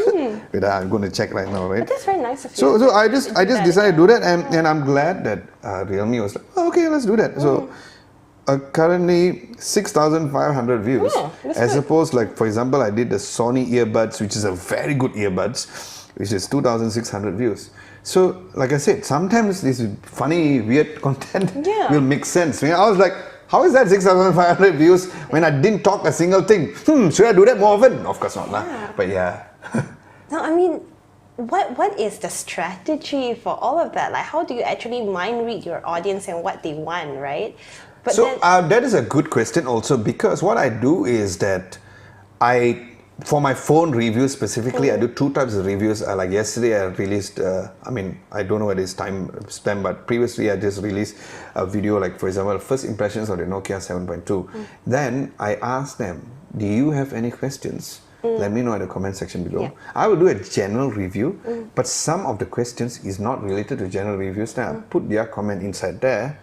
Wait, I'm going to check right now, right? But that's very nice of you. So I just decided to do that, and I'm glad that Realme was like, okay, let's do that. So currently 6,500 views, as opposed, like for example, I did the Sony earbuds, which is a very good earbuds, which is 2,600 views. So like I said, sometimes this funny, weird content will make sense. I was like, how is that 6,500 views when I didn't talk a single thing? Should I do that more often? Of course not, but yeah. No, I mean, what is the strategy for all of that? Like, how do you actually mind read your audience and what they want, right? But so that is a good question also, because what I do is that for my phone reviews specifically, I do two types of reviews. Like yesterday, I released, I don't know what is time spent, but previously I just released a video, like for example, first impressions of the Nokia 7.2. Then I asked them, do you have any questions? Let me know in the comment section below. I will do a general review, but some of the questions is not related to general reviews. Then I'll put their comment inside there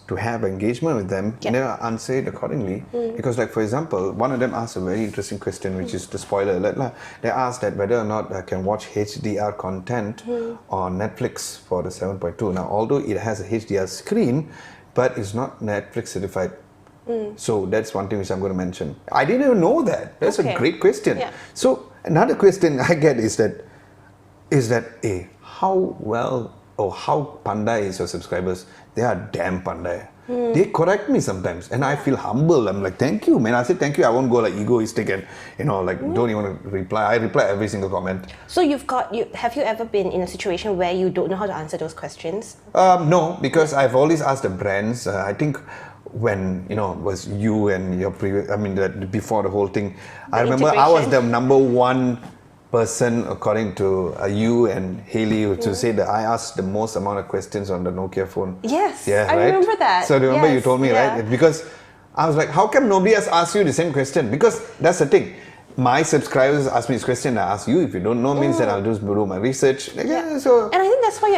to have engagement with them, and then I'll answer it accordingly. Because like for example, one of them asked a very interesting question, which is the spoiler alert. They asked that whether or not I can watch HDR content on Netflix for the 7.2. Now, although it has a HDR screen, but it's not Netflix certified. So that's one thing which I'm going to mention. I didn't even know that. That's a great question. So another question I get is that how well or how pandai is your subscribers? They are damn pandai. They correct me sometimes, and I feel humble. I'm like, thank you, man. I say thank you. I won't go like egoistic and don't even reply. I reply every single comment. So have you ever been in a situation where you don't know how to answer those questions? No, because I've always asked the brands. I think when it was you and your previous, before the whole thing, I remember I was the number one person, according to you and Haley, to say that I asked the most amount of questions on the Nokia phone. Yes, I remember that. So remember you told me, right? Because I was like, how come nobody has asked you the same question? Because that's the thing. My subscribers ask me this question, I ask you. If you don't know, means that I'll just do my research. So. And I think that's why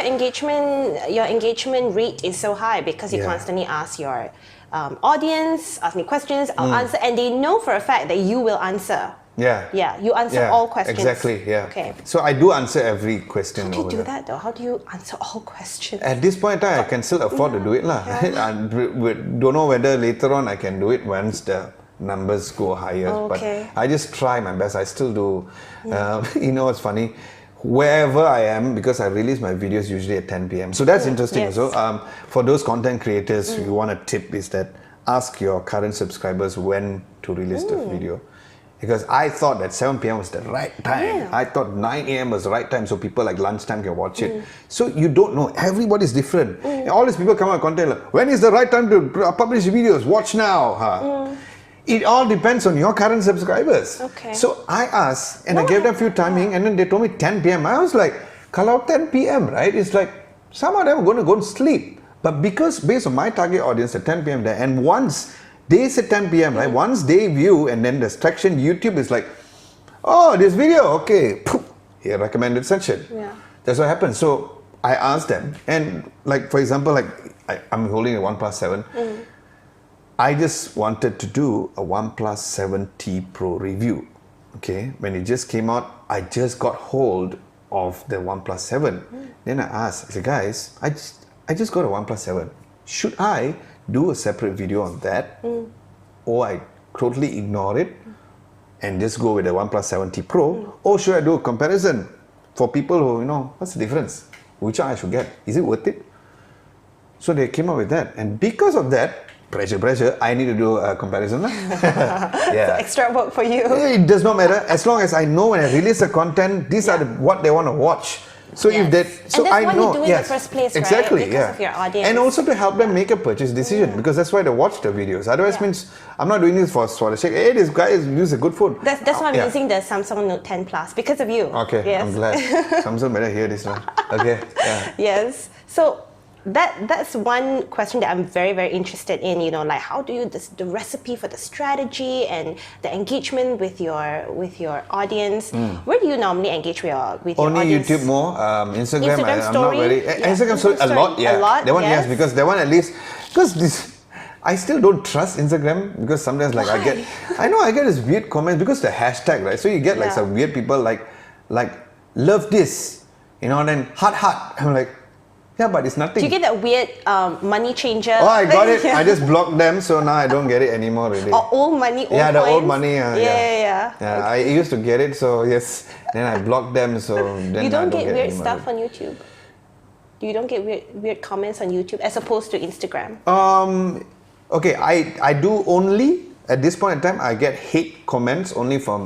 your engagement rate is so high, because you constantly ask your audience, ask me questions, I'll answer, and they know for a fact that you will answer. Yeah, you answer all questions. Exactly, yeah. Okay. So I do answer every question. How do you do that though? How do you answer all questions? At this point in time, I can still afford to do it. I don't know whether later on I can do it once the numbers go higher. But I just try my best. I still do. You know what's funny? Wherever I am, because I release my videos usually at 10 p.m. So that's interesting. Yes. So for those content creators, you want a tip is that ask your current subscribers when to release the video. Because I thought that 7 p.m. was the right time. I thought 9 a.m. was the right time so people like lunchtime can watch it. So you don't know. Everybody's different. And all these people come out with content like, when is the right time to publish videos? Watch now. It all depends on your current subscribers. Okay. So I asked and I gave them a few timing and then they told me 10 p.m. I was like, kalau 10 p.m., right? It's like some of them are going to go and sleep. But because based on my target audience at 10 p.m. there, and once they said 10 p.m., right? Once they view and then the section YouTube is like, oh, this video, okay, here recommended section. That's what happened. So I asked them, and like for example, like I'm holding a OnePlus 7. I just wanted to do a OnePlus 7T Pro review. Okay, when it just came out, I just got hold of the OnePlus 7. Then I asked, I said, guys, I just got a OnePlus 7. Should I do a separate video on that, or I totally ignore it and just go with the OnePlus 7T Pro, or should I do a comparison for people who, you know, what's the difference? Which one I should get? Is it worth it? So they came up with that, and because of that, pressure, I need to do a comparison. So extra work for you. It does not matter, as long as I know when I release the content, these are what they want to watch. So if that, so and that's I why know, you do it in the first place, right? exactly, Because of your audience. and also to help them make a purchase decision, because that's why they watch the videos. Otherwise, means I'm not doing this for the sake. Hey, this guy uses a good phone. That's why I'm using the Samsung Note 10 Plus because of you. Okay, yes. I'm glad. Samsung better hear this one. Okay. Yes. So that's one question that I'm very, very interested in. You know, like how do you the recipe for the strategy and the engagement with your audience? Where do you normally engage with your Only audience? YouTube more. Instagram story, I'm not very. Instagram story a lot. Yeah. A lot. That one yes, because that one at least because this. I still don't trust Instagram because sometimes like I get this weird comments because the hashtag, right? So you get like some weird people like love this, you know, and then heart. I'm like, yeah, but it's nothing. Do you get that weird money changer? Oh, I got it. I just blocked them, so now I don't get it anymore really. Or old money, old the coins? old money. Yeah. I used to get it, so yes. Then I blocked them, so then you don't I get weird stuff on YouTube. You don't get weird comments on YouTube as opposed to Instagram. Okay, I do only at this point in time I get hate comments only from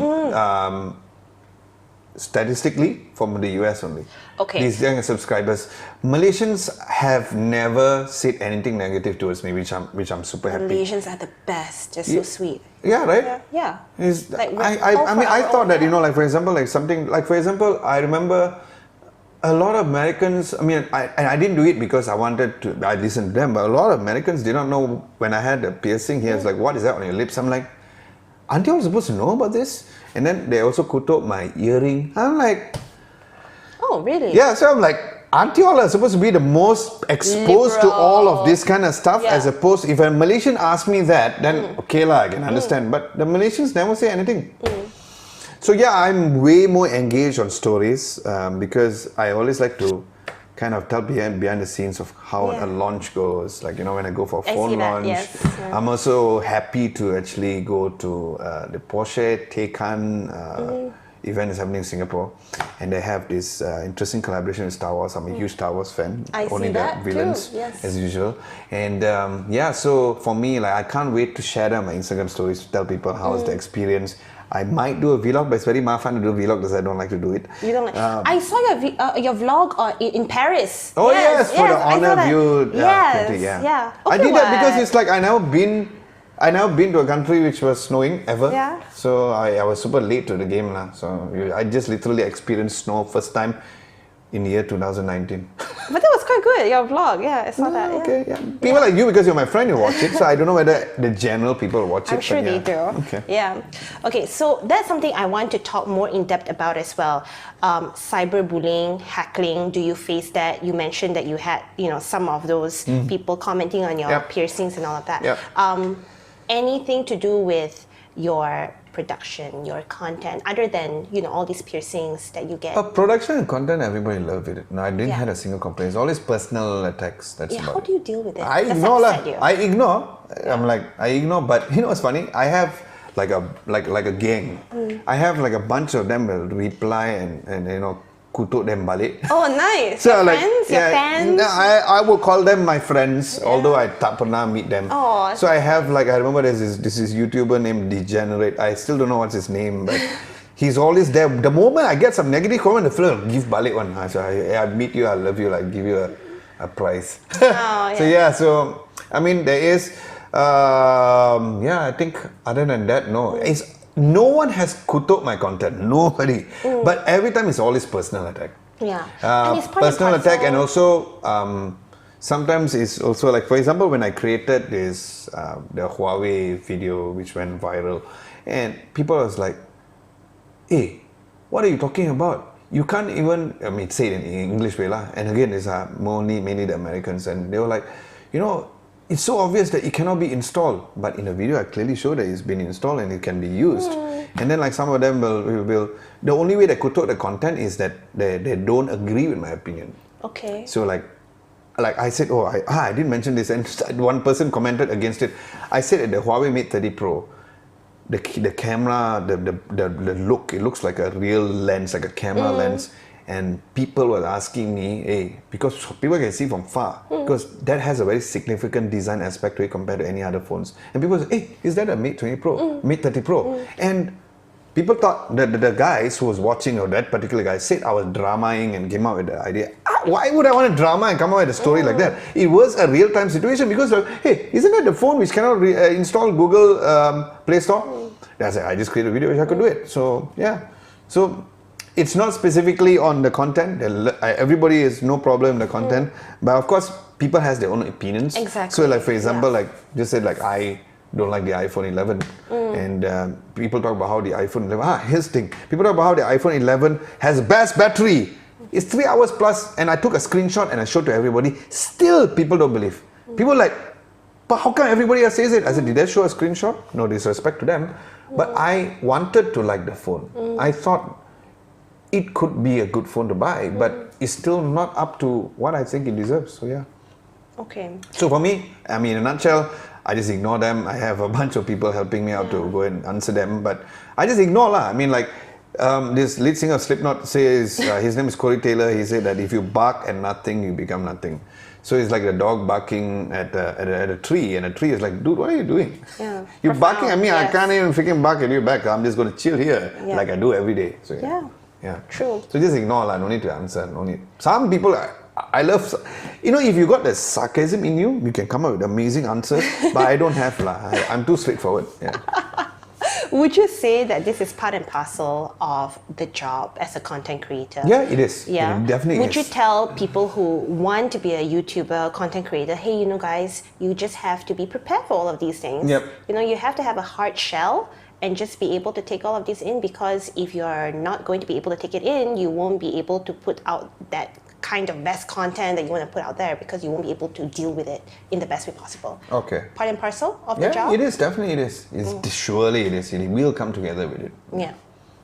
statistically from the US only. Okay. These young subscribers. Malaysians have never said anything negative towards me, which I'm super happy. Malaysians are the best. They're so sweet. Yeah, right? Yeah. Like, I thought that, you know, like for example, I remember a lot of Americans, I didn't do it because I listened to them, but a lot of Americans did not know when I had a piercing here. It's like, what is that on your lips? I'm like, aren't you all supposed to know about this? And then they also kutuk my earring. I'm like, oh, really? Yeah, so I'm like, aren't you all supposed to be the most exposed to all of this kind of stuff? As opposed, if a Malaysian asks me that, then okay lah, I can understand. But the Malaysians never say anything. So yeah, I'm way more engaged on stories because I always like to kind of tell behind the scenes of how a launch goes. Like, you know, when I go for a phone launch, I'm also happy to actually go to the Porsche Taycan event is happening in Singapore, and they have this interesting collaboration with Star Wars. I'm a huge Star Wars fan. I Only see the that villains too. Yes. as usual. And so for me, like, I can't wait to share them on my Instagram stories to tell people how is the experience. I might do a vlog, but it's very mafan to do a vlog because I don't like to do it. You don't like? I saw your vlog in Paris. Oh yes, for the honor view. Yeah. Okay, I did that because it's like I never been to a country which was snowing ever. Yeah. So I was super late to the game lah. So I just literally experienced snow first time in the year 2019. But that was quite good, your vlog. Yeah, I saw that. Okay, yeah. People like you, because you're my friend, you watch it. So I don't know whether the general people watch it. I'm sure they do. Okay. Yeah. Okay, so that's something I want to talk more in depth about as well. Cyberbullying, heckling, do you face that? You mentioned that you had, some of those people commenting on your piercings and all of that. Yep. Anything to do with your production, your content, other than, you know, all these piercings that you get? Production and content, everybody loved it. No, I didn't have a single complaint. It's always personal attacks. That's about how do you deal with it? I Does ignore that upset you? I ignore. I'm like, I ignore. But you know what's funny? I have like a gang. I have like a bunch of them will reply and you know, kutuk them balik. Oh, nice. So your like, friends, your fans? I will call them my friends, although I tak pernah meet them. Oh. So I have like, I remember this is YouTuber named Degenerate. I still don't know what's his name, but he's always there. The moment I get some negative comment, the film give balik one. So I meet you, I love you, like give you a prize. Oh, yeah. So I mean, there is, I think other than that, no. No one has kutuk my content. Nobody. But every time it's always personal attack. Yeah. And it's part personal and attack, and also sometimes it's also like, for example, when I created this the Huawei video which went viral, and people was like, "Hey, what are you talking about? You can't even," I mean, say it in English way lah. And again, it's mainly the Americans, and they were like, you know, it's so obvious that it cannot be installed, but in the video I clearly show that it's been installed and it can be used. And then like some of them will the only way they kutuk the content is that they don't agree with my opinion. Okay. So like I said, I didn't mention this, and one person commented against it. I said that the Huawei Mate 30 Pro, the camera, the look, it looks like a real lens, like a camera lens. And people were asking me, hey, because people can see from far, because that has a very significant design aspect to it compared to any other phones. And people say, hey, is that a Mate 20 Pro, Mate 30 Pro? And people thought that the guys who was watching, or that particular guy, said I was dramaing and came out with the idea. Why would I want to drama and come out with a story like that? It was a real-time situation, because, hey, isn't that the phone which cannot install Google Play Store? I just created a video which I could do it. So, yeah. So, it's not specifically on the content. Everybody is no problem in the content, but of course, people has their own opinions. Exactly. So, like for example, like just said, like I don't like the iPhone 11, and people talk about how the iPhone 11. Here's the thing: people talk about how the iPhone 11 has best battery. It's 3 hours plus, and I took a screenshot and I showed to everybody. Still, people don't believe. People like, but how come everybody else says it? I said, did they show a screenshot? No disrespect to them, but I wanted to like the phone. I thought it could be a good phone to buy, but it's still not up to what I think it deserves. So yeah. Okay. So for me, I mean, in a nutshell, I just ignore them. I have a bunch of people helping me out to go and answer them, but I just ignore lah. I mean, like this lead singer of Slipknot says, his name is Corey Taylor. He said that if you bark at nothing, you become nothing. So it's like the dog barking at a tree, and a tree is like, dude, what are you doing? Yeah. You're barking at me. Yes. I can't even freaking bark at you back. I'm just going to chill here like I do every day. So Yeah. Yeah. True. So just ignore lah. No need to answer. No need. Some people, I love, you know, if you got the sarcasm in you, you can come up with amazing answers. But I don't have lah. I'm too straightforward. Yeah. Would you say that this is part and parcel of the job as a content creator? Yeah, it is. Yeah, It definitely Would is. you tell people who want to be a YouTuber, content creator, hey, you know, guys, you just have to be prepared for all of these things. Yep. You know, you have to have a hard shell and just be able to take all of this in, because if you're not going to be able to take it in, you won't be able to put out that kind of best content that you want to put out there, because you won't be able to deal with it in the best way possible. Okay. Part and parcel of the job? Yeah, it is. Definitely it is. Surely it is. It will come together with it. Yeah.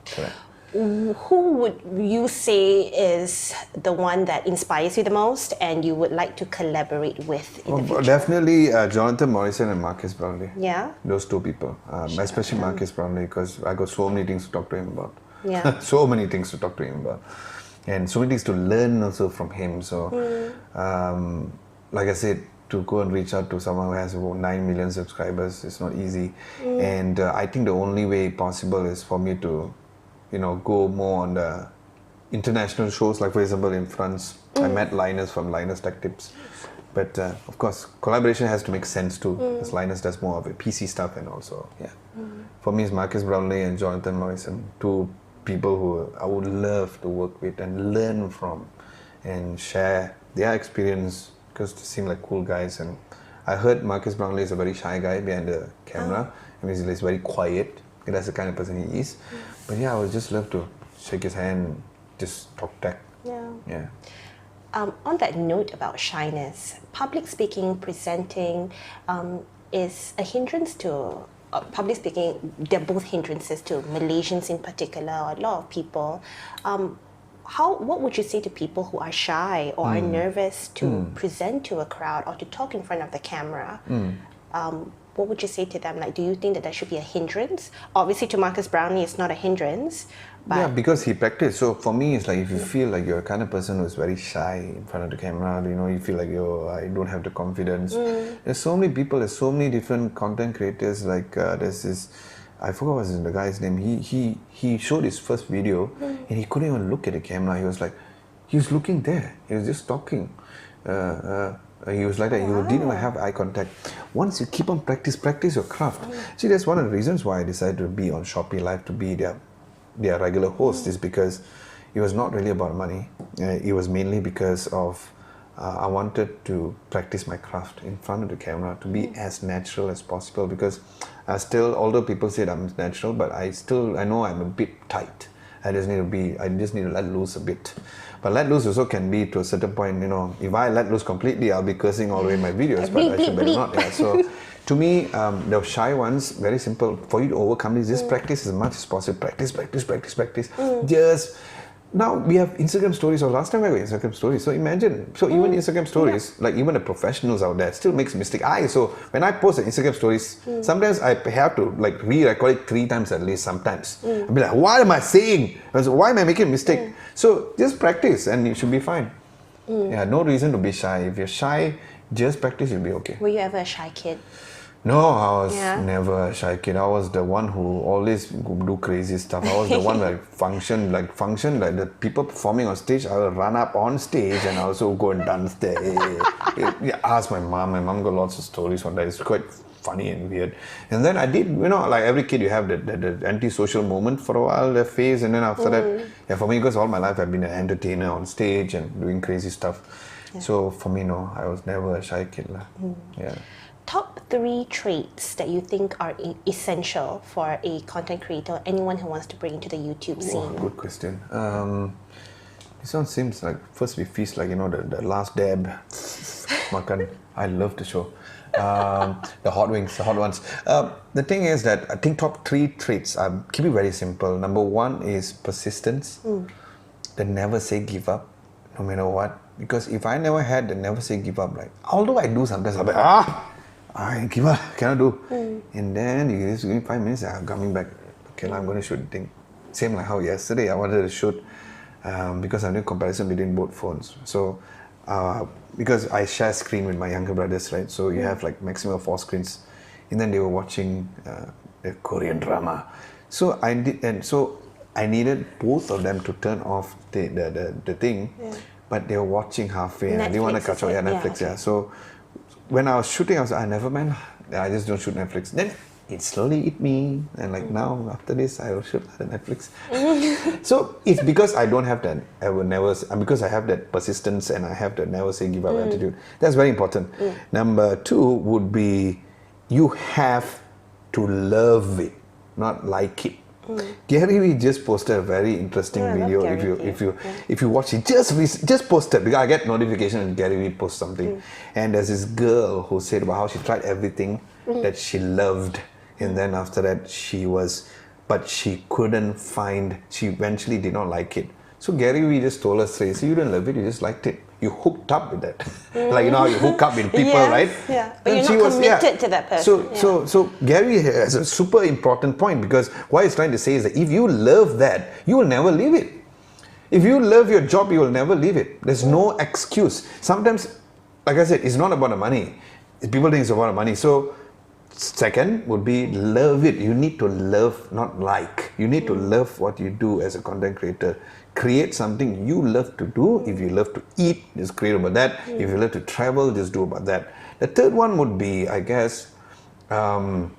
Correct. Who would you say is the one that inspires you the most and you would like to collaborate with in the future? Definitely Jonathan Morrison and Marcus Brownlee. Yeah? Those two people. Especially Marcus Brownlee, because I got so many things to talk to him about. Yeah. So many things to talk to him about. And so many things to learn also from him. So, like I said, to go and reach out to someone who has about 9 million subscribers is not easy. And I think the only way possible is for me to, you know, go more on the international shows. Like for example, in France, I met Linus from Linus Tech Tips. But of course, collaboration has to make sense too, because Linus does more of the PC stuff, and also, for me, it's Marcus Brownlee and Jonathan Morrison, two people who I would love to work with and learn from and share their experience, because they seem like cool guys. And I heard Marcus Brownlee is a very shy guy behind the camera. I mean, he's very quiet. That's the kind of person he is. But yeah, I would just love to shake his hand and just talk tech. Yeah. On that note about shyness, public speaking, presenting is a hindrance to public speaking, they're both hindrances to Malaysians in particular, or a lot of people. What would you say to people who are shy or are nervous to present to a crowd or to talk in front of the camera? What would you say to them? Like, do you think that should be a hindrance? Obviously, to Marcus Brownlee, it's not a hindrance. But yeah, because he practiced. So for me, it's like if you feel like you're a kind of person who's very shy in front of the camera, you feel like I don't have the confidence. There's so many people, there's so many different content creators. Like there's this, I forgot what's the guy's name. He showed his first video and he couldn't even look at the camera. He was looking there. He was just talking. He was like that. He didn't even have eye contact. Once you keep on practice your craft. See, that's one of the reasons why I decided to be on Shopee Live, to be their regular host, is because it was not really about money. It was mainly because of I wanted to practice my craft in front of the camera, to be as natural as possible, because although people said I'm natural, but I know I'm a bit tight. I just need to let loose a bit. But let loose also can be to a certain point, if I let loose completely, I'll be cursing all the way in my videos, but I should better not. Yeah. So to me, the shy ones, very simple. For you to overcome this, just practice as much as possible. Practice. Just now we have Instagram stories, or last time I got Instagram stories. So imagine, even Instagram stories, like even the professionals out there still makes mistake. So when I post the Instagram stories, sometimes I have to like re-record it 3 times at least sometimes. I'll be like, what am I saying? Why am I making a mistake? So just practice and you should be fine. Yeah, no reason to be shy. If you're shy, just practice, you'll be okay. Were you ever a shy kid? No, I was never a shy kid. I was the one who always do crazy stuff. I was the one that function like the people performing on stage. I will run up on stage and also go and dance there. Ask my mom. My mom got lots of stories on that. It's quite funny and weird. And then I did, like every kid, you have the anti-social moment for a while, the phase, and then after that, for me, because all my life I've been an entertainer on stage and doing crazy stuff. Yeah. So for me, no, I was never a shy kid. Yeah. Top 3 traits that you think are essential for a content creator, anyone who wants to bring into the YouTube scene? Oh, good question. This one seems like, first we feast like, the last dab. Makan. I love the show. The hot wings, the hot ones. The thing is that I think top 3 traits, keep it very simple. Number 1 is persistence. The never say give up, no matter what. Because if I never had the never say give up, like, although I do sometimes, I'll be I give up, cannot do. And then you just give me 5 minutes, I'm coming back. Okay, now I'm going to shoot the thing. Same like how yesterday I wanted to shoot because I'm doing comparison between both phones. So, because I share screen with my younger brothers, right? So you have like maximum of 4 screens. And then they were watching a Korean drama. So I did, and so I needed both of them to turn off the thing, but they were watching halfway. And I didn't want to catch up. Netflix, okay. So when I was shooting, I was like, never mind, I just don't shoot Netflix. Then it slowly hit me, and like now after this, I will shoot the Netflix. So it's because I don't have that because I have that persistence and I have that never say give up attitude. That's very important. Number 2 would be you have to love it, not like it. Gary Vee just posted a very interesting video. If you watch it, just post it, because I get notification when Gary Vee posts something. And there's this girl who said about how she tried everything that she loved, and then after that but she couldn't find. She eventually did not like it. So Gary Vee just told us, say, you didn't love it, you just liked it. You hooked up with that. Like, how you hook up with people, right? Yeah. But you're not committed to that person. So Gary has a super important point, because what he's trying to say is that if you love that, you will never leave it. If you love your job, you will never leave it. There's no excuse. Sometimes, like I said, it's not about the money. People think it's about the money. So second would be love it. You need to love, not like. You need to love what you do as a content creator. Create something you love to do. If you love to eat, just create about that. If you love to travel, just do about that. The third one would be, I guess, not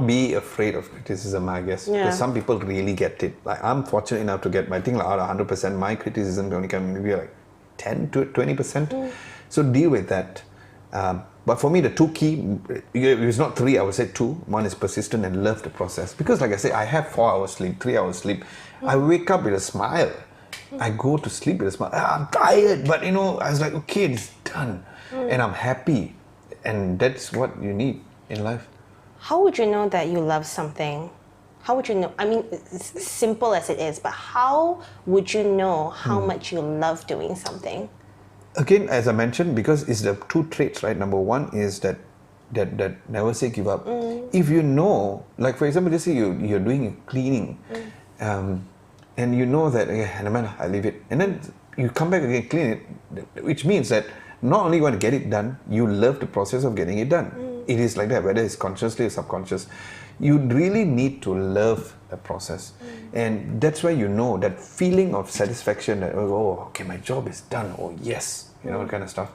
be afraid of criticism, I guess. Because some people really get it. Like, I'm fortunate enough to get, I think, like out of 100%, my criticism only can maybe like 10 to 20%. So deal with that. But for me, the 2 key, it's not 3, I would say 2. One is persistent and love the process. Because like I say, I have 4 hours sleep, 3 hours sleep. I wake up with a smile. I go to sleep with a smile. I'm tired, but I was like, okay, it's done. And I'm happy. And that's what you need in life. How would you know that you love something? How would you know? I mean, it's simple as it is, but how would you know how much you love doing something? Again, as I mentioned, because it's the two traits, right? Number one is that never say give up. If you know, like for example, just say you're doing cleaning, and you know that, I leave it, and then you come back again, clean it, which means that not only you want to get it done, you love the process of getting it done. It is like that, whether it's consciously or subconscious. You really need to love the process, and that's why you know that feeling of satisfaction that, oh, okay, my job is done, oh yes, kind of stuff.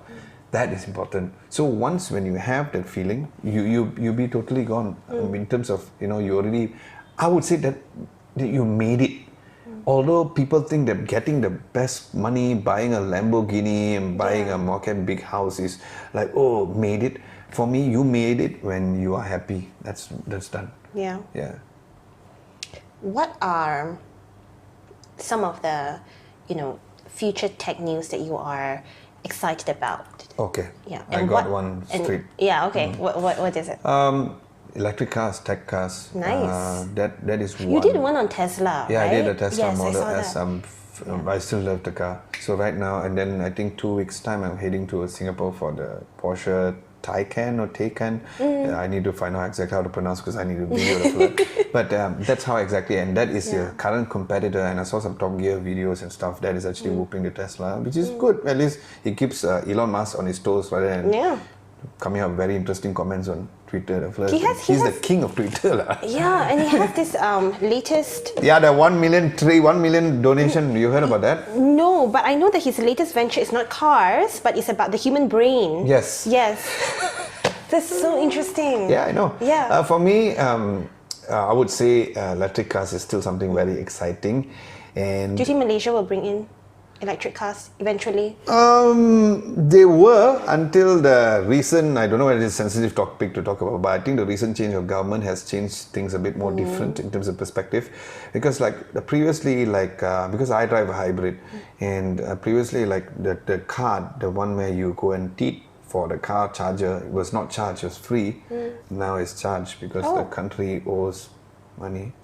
That is important. So once when you have that feeling, you be totally gone in terms of, you already, I would say that you made it. Although people think that getting the best money, buying a Lamborghini and buying a market big house is like, oh, made it. For me, you made it when you are happy. That's done. Yeah. Yeah. What are some of the, future tech news that you are excited about? Okay. Yeah. I got one straight. Yeah. Okay. What is it? Electric cars, tech cars. Nice. That is one. You did one on Tesla, Yeah, right? I did a Tesla Model S. S. I still love the car. So right now, and then I think 2 weeks time, I'm heading to Singapore for the Porsche Taycan or Taycan. I need to find out exactly how to pronounce because I need to video the flight. But that's how exactly, and that is your current competitor. And I saw some Top Gear videos and stuff. That is actually whooping the Tesla, which is good. At least he keeps Elon Musk on his toes rather than coming up with very interesting comments on Twitter. He's the king of Twitter. Yeah, and he has this latest... Yeah, the 1 million donation. You heard about that? No, but I know that his latest venture is not cars, but it's about the human brain. Yes. Yes. That's so interesting. Yeah, I know. Yeah. For me, I would say electric cars is still something very exciting. And do you think Malaysia will bring in electric cars eventually? They were until the recent, I don't know whether it's a sensitive topic to talk about, but I think the recent change of government has changed things a bit more different in terms of perspective. Because previously, because I drive a hybrid, and previously the card, the one where you go and teat for the car charger, it was not charged, it was free. Now it's charged because the country owes money.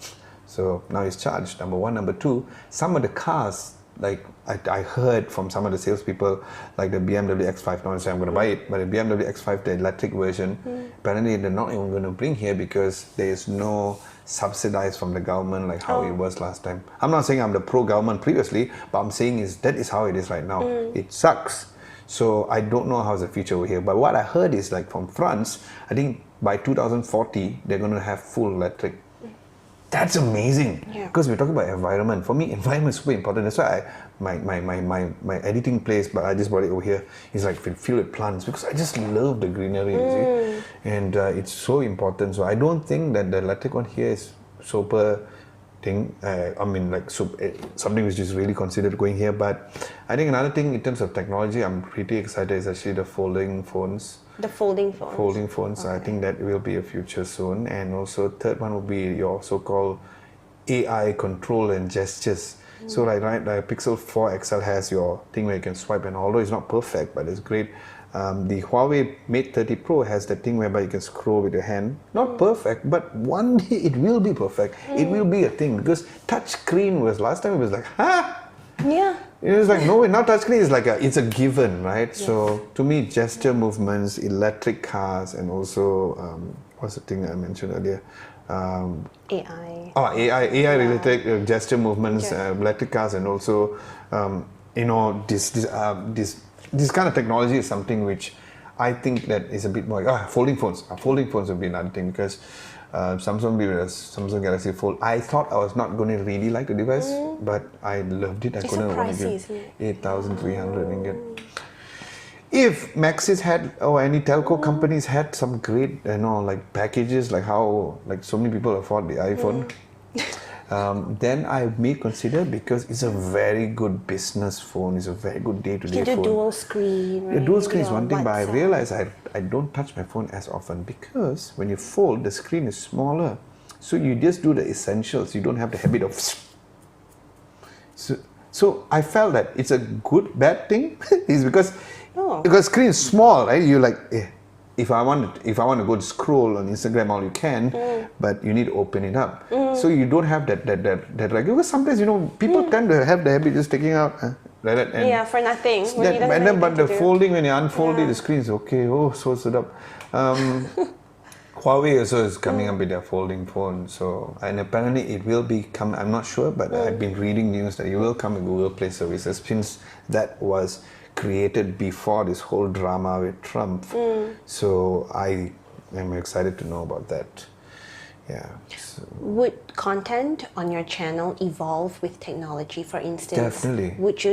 So now it's charged, number one. Number two, some of the cars, I heard from some of the salespeople, like the BMW X5, not to say I'm going to buy it, but the BMW X5, the electric version, apparently they're not even going to bring here because there is no subsidized from the government like how it was last time. I'm not saying I'm the pro-government previously, but I'm saying that is how it is right now. It sucks. So I don't know how's the future over here. But what I heard is from France, I think by 2040, they're going to have full electric. That's amazing, because we're talking about environment. For me, environment is super important. That's why my editing place, but I just brought it over here, is filled with plants because I just love the greenery, you see? And it's so important. So I don't think that the electric one here is super thing. Something which is really considered going here. But I think another thing in terms of technology, I'm pretty excited is actually the folding phones. The folding phones. Folding phones. Okay. I think that will be a future soon. And also third one will be your so-called AI control and gestures. So the Pixel 4 XL has your thing where you can swipe, and although it's not perfect, but it's great. The Huawei Mate 30 Pro has that thing whereby you can scroll with your hand. Not perfect, but one day it will be perfect. It will be a thing, because touch screen was, last time it was Yeah. It was no, now touchscreen is it's a given, right? Yes. So to me, gesture movements, electric cars, and also what's the thing I mentioned earlier? AI. AI related gesture movements, electric cars, and also this kind of technology is something which I think that is a bit more folding phones. Folding phones would be another thing, because Samsung Galaxy Fold, I thought I was not going to really like the device, but I loved it. I couldn't pricey, give 8,300 ringgit. If Maxis had, or any telco companies had some great, packages, how so many people afford the iPhone, then I may consider, because it's a very good business phone. It's a very good day-to-day phone. You do dual screen, right? The dual screen is one thing, but I realize I don't touch my phone as often, because when you fold, the screen is smaller. So you just do the essentials. You don't have the habit of... So I felt that it's a good, bad thing. Is because screen is small, right? You if I want to go to scroll on Instagram, all you can, but you need to open it up. So you don't have that because sometimes people tend to have the habit just taking out like that, and for nothing. But the folding, when you unfold it, the screen is okay. Oh, so stood up. Huawei also is coming up with their folding phone, and apparently it will become, I'm not sure, but I've been reading news that it will come with Google Play services, since that was created before this whole drama with Trump. So I am excited to know about that. Yeah. So. Would content on your channel evolve with technology? For instance, definitely. Would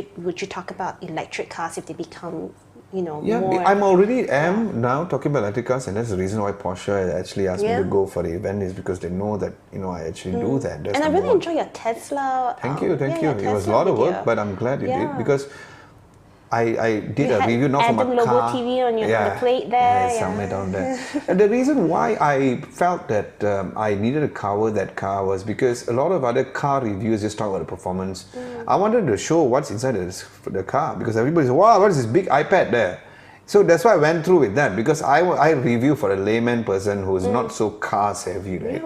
you talk about electric cars if they become more... I'm already now talking about electric cars, and that's the reason why Porsche actually asked me to go for the event, is because they know that I actually do that. That's and I really enjoy your Tesla. Thank you. It was a lot of work, but I'm glad you did, because I did a review not from a Lobo car. TV on the plate there. Somewhere down there. And the reason why I felt that I needed to cover that car was because a lot of other car reviews just talk about the performance. I wanted to show what's inside the car, because everybody says, wow, what is this big iPad there? So that's why I went through with that, because I review for a layman person who is not so car savvy, right?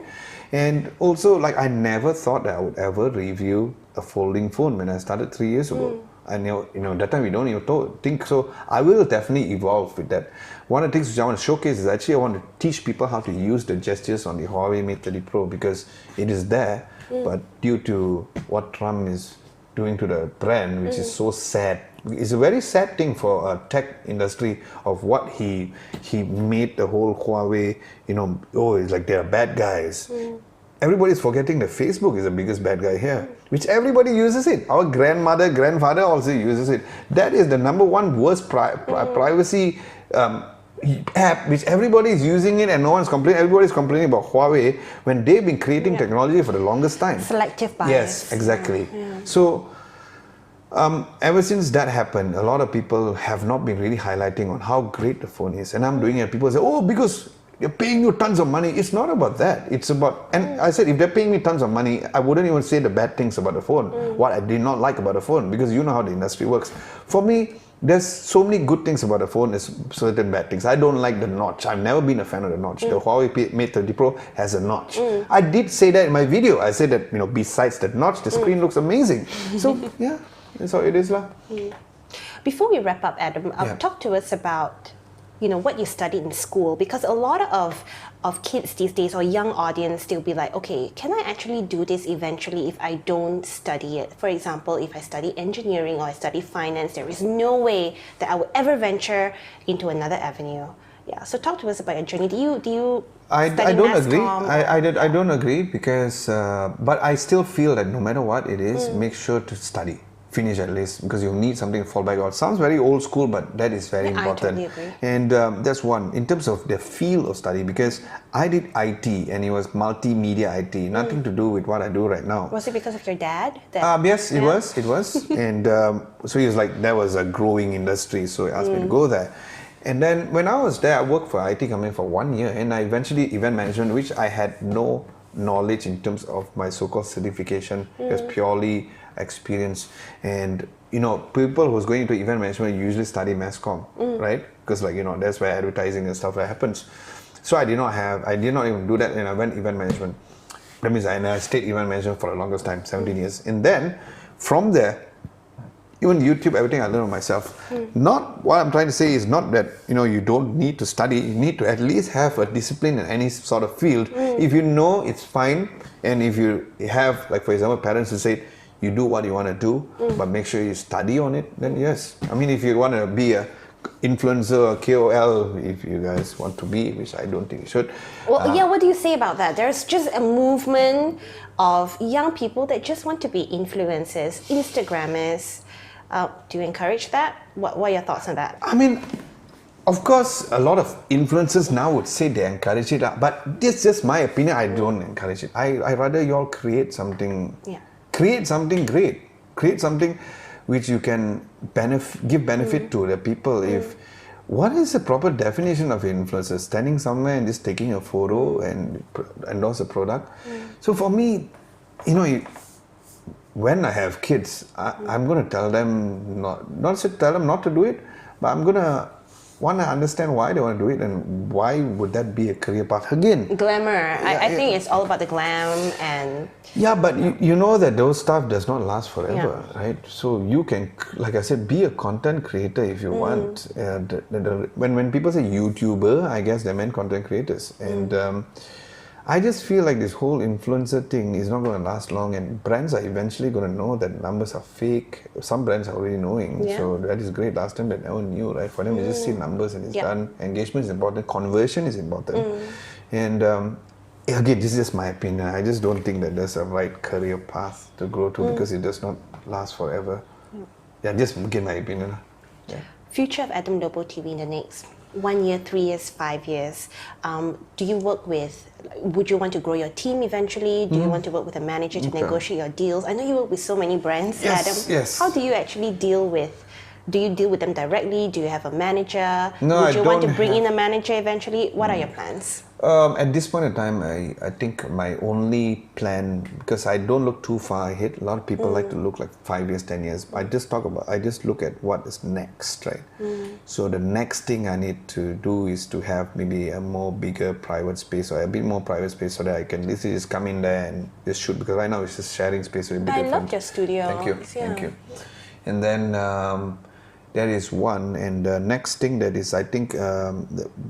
And also, I never thought that I would ever review a folding phone when I started 3 years ago. And that time we don't even think so. I will definitely evolve with that. One of the things which I want to showcase is actually I want to teach people how to use the gestures on the Huawei Mate 30 Pro, because it is there, but due to what Trump is doing to the brand, which is so sad. It's a very sad thing for a tech industry, of what he made the whole Huawei, it's like they're bad guys. Everybody's forgetting that Facebook is the biggest bad guy here, which everybody uses it. Our grandfather also uses it. That is the number one worst privacy app, which everybody is using it, and no one's complaining. Everybody's complaining about Huawei when they've been creating technology for the longest time. Selective bias. Yes, exactly. So ever since that happened, a lot of people have not been really highlighting on how great the phone is, and I'm doing it. People say, oh, because they're paying you tons of money. It's not about that. It's about, and I said, if they're paying me tons of money, I wouldn't even say the bad things about the phone, what I did not like about the phone, because you know how the industry works. For me, there's so many good things about the phone, there's certain bad things. I don't like the notch. I've never been a fan of the notch. The Huawei Mate 30 Pro has a notch. I did say that in my video. I said that, besides that notch, the screen looks amazing. So, yeah, that's how it is. Before we wrap up, Adam, talk to us about what you studied in school, because a lot of kids these days, or young audience, they'll be like, okay, can I actually do this eventually if I don't study it? For example, if I study engineering or I study finance, there is no way that I would ever venture into another avenue. Yeah, so talk to us about your journey. Do you I don't agree. I don't agree, because but I still feel that no matter what it is, make sure to study. Finish at least, because you'll need something to fall back on. Sounds very old school, but that is very important. I totally agree. And that's one. In terms of the field of study, because I did IT, and it was multimedia IT, nothing to do with what I do right now. Was it because of your dad? Yes, it was. And so he was like, that was a growing industry, so he asked me to go there. And then when I was there, I worked for IT company for 1 year, and I eventually event management, which I had no knowledge in terms of my so-called certification. It was purely experience. And people who's going into event management usually study mass comm, right? Because that's where advertising and stuff happens. So I did not even do that, and I went event management. That means I stayed event management for the longest time, 17 years. And then from there, even YouTube, everything I learned myself. Not what I'm trying to say is not that you don't need to study. You need to at least have a discipline in any sort of field. If you know, it's fine. And if you have, like for example, parents who say you do what you want to do, but make sure you study on it, then yes. I mean, if you want to be a influencer or KOL, if you guys want to be, which I don't think you should. Well, what do you say about that? There's just a movement of young people that just want to be influencers, Instagrammers. Do you encourage that? What are your thoughts on that? I mean, of course, a lot of influencers now would say they encourage it, but this is just my opinion. I don't encourage it. I rather you all create something. Yeah. Create something great. Create something which you can give benefit to the people. If what is the proper definition of influencer? Standing somewhere and just taking a photo and endorse a product. So for me, when I have kids, I'm going to tell them not to do it, but I'm going to want to understand why they want to do it and why would that be a career path again. Glamour. I think it's all about the glam and... Yeah, but you know that those stuff does not last forever, right? So you can, like I said, be a content creator if you want. When people say YouTuber, I guess they meant content creators. And I just feel like this whole influencer thing is not going to last long, and brands are eventually going to know that numbers are fake. Some brands are already knowing, so that is great. Last time they never knew, right? For them, they just see numbers and it's done. Engagement is important, conversion is important. And again, this is just my opinion. I just don't think that there's a right career path to grow to because it does not last forever. Yeah, just give my opinion. Future of Adam Lobo TV in the next 1 year, 3 years, 5 years. Do you work with, would you want to grow your team eventually? Do you want to work with a manager to negotiate your deals? I know you work with so many brands, Adam. Yes. How do you actually deal with, do you deal with them directly? Do you have a manager? No, would you want to bring in a manager eventually? What are your plans? At this point in time, I think my only plan, because I don't look too far ahead. A lot of people like to look like 5 years, 10 years. I just look at what is next, right? So the next thing I need to do is to have maybe a more bigger private space or a bit more private space so that I can literally just come in there and just shoot, because right now it's just sharing space with I love your studio. Thank you. And then that is one, and the next thing that is, I think,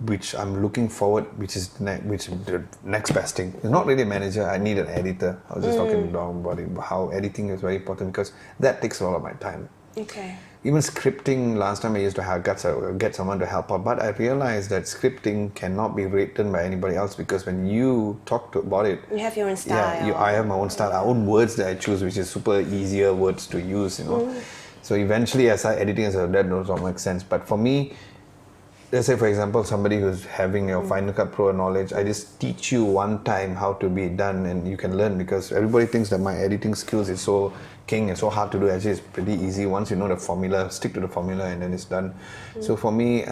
which I'm looking forward, which is the next best thing. It's not really a manager. I need an editor. I was just talking about it, how editing is very important because that takes a lot of my time. Okay. Even scripting, last time I used to get someone to help out, but I realized that scripting cannot be written by anybody else because when you talk about it, you have your own style. Yeah, I have my own style, our own words that I choose, which is super easier words to use, you know. So eventually I started editing as that does not make sense. But for me, let's say for example, somebody who's having your Final Cut Pro knowledge, I just teach you one time how to be done and you can learn, because everybody thinks that my editing skills is so king and so hard to do. Actually, it's pretty easy. Once you know the formula, stick to the formula and then it's done. So for me,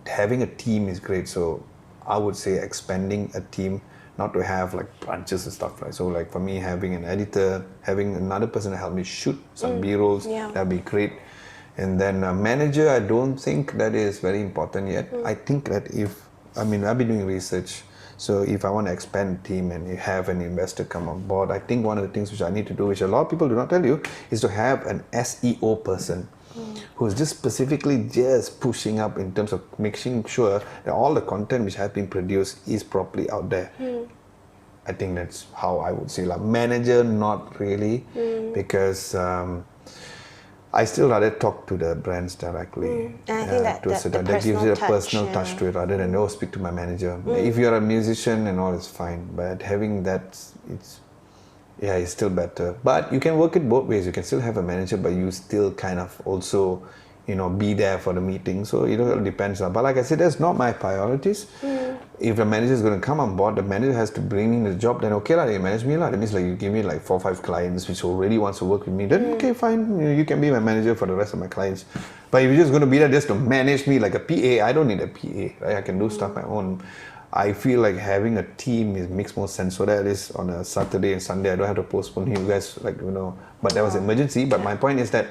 having a team is great. So I would say expanding a team, not to have like branches and stuff, right? So like for me, having an editor, having another person to help me shoot some B-rolls, that'd be great. And then a manager, I don't think that is very important yet. I think that I've been doing research. So if I want to expand the team and you have an investor come on board, I think one of the things which I need to do, which a lot of people do not tell you, is to have an SEO person who's just specifically just pushing up in terms of making sure that all the content which has been produced is properly out there. I think that's how I would say. Like manager, not really, because I still rather talk to the brands directly. And I think that gives you a personal touch to it rather than speak to my manager. If you're a musician and all, it's fine, but having that, it's still better. But you can work it both ways. You can still have a manager, but you still kind of also, be there for the meeting. So it all depends on. But like I said, that's not my priorities. If the manager is going to come on board, the manager has to bring in the job, then okay lah, you manage me lah. That means like you give me like 4 or 5 clients which already wants to work with me. Then okay, fine, you can be my manager for the rest of my clients. But if you're just going to be there just to manage me like a PA, I don't need a PA, right? I can do stuff my own. I feel like having a team makes more sense. So that at least on a Saturday and Sunday, I don't have to postpone you guys, but that was an emergency. But my point is that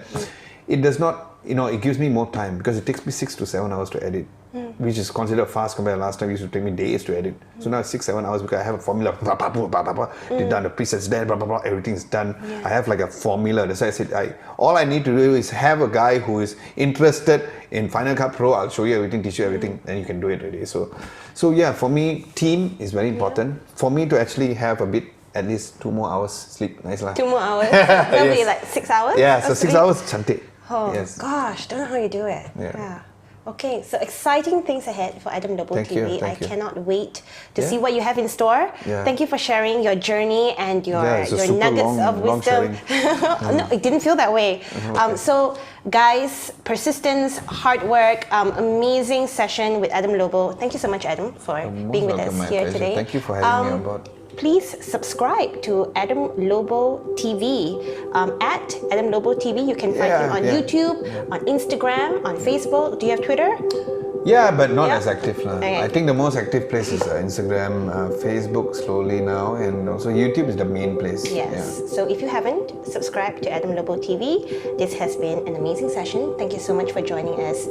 it does not, it gives me more time because it takes me 6 to 7 hours to edit, which is considered fast compared to last time. It used to take me days to edit. So now it's 6-7 hours because I have a formula, they've done the presets there, everything's done. I have like a formula. That's why I said, all I need to do is have a guy who is interested in Final Cut Pro. I'll show you everything, teach you everything, and you can do it already. So yeah, for me, team is very important. For me to actually have at least 2 more hours sleep. Nice lah. 2 more hours? That'll be like 6 hours? Yeah, so 6 hours, cantik. Oh gosh, don't know how you do it. Yeah. Okay, so exciting things ahead for Adam Lobo TV. Thank you. Cannot wait to see what you have in store. Thank you for sharing your journey and your nuggets of wisdom. No, it didn't feel that way. So guys, persistence, hard work, amazing session with Adam Lobo. Thank you so much, Adam, for being with us here today. Thank you for having me on board. Please subscribe to Adam Lobo TV. At Adam Lobo TV, you can find him on YouTube, on Instagram, on Facebook. Do you have Twitter? Yeah, but not as active now. Okay. I think the most active place is Instagram, Facebook slowly now, and also YouTube is the main place. Yes. So if you haven't subscribed to Adam Lobo TV, this has been an amazing session. Thank you so much for joining us.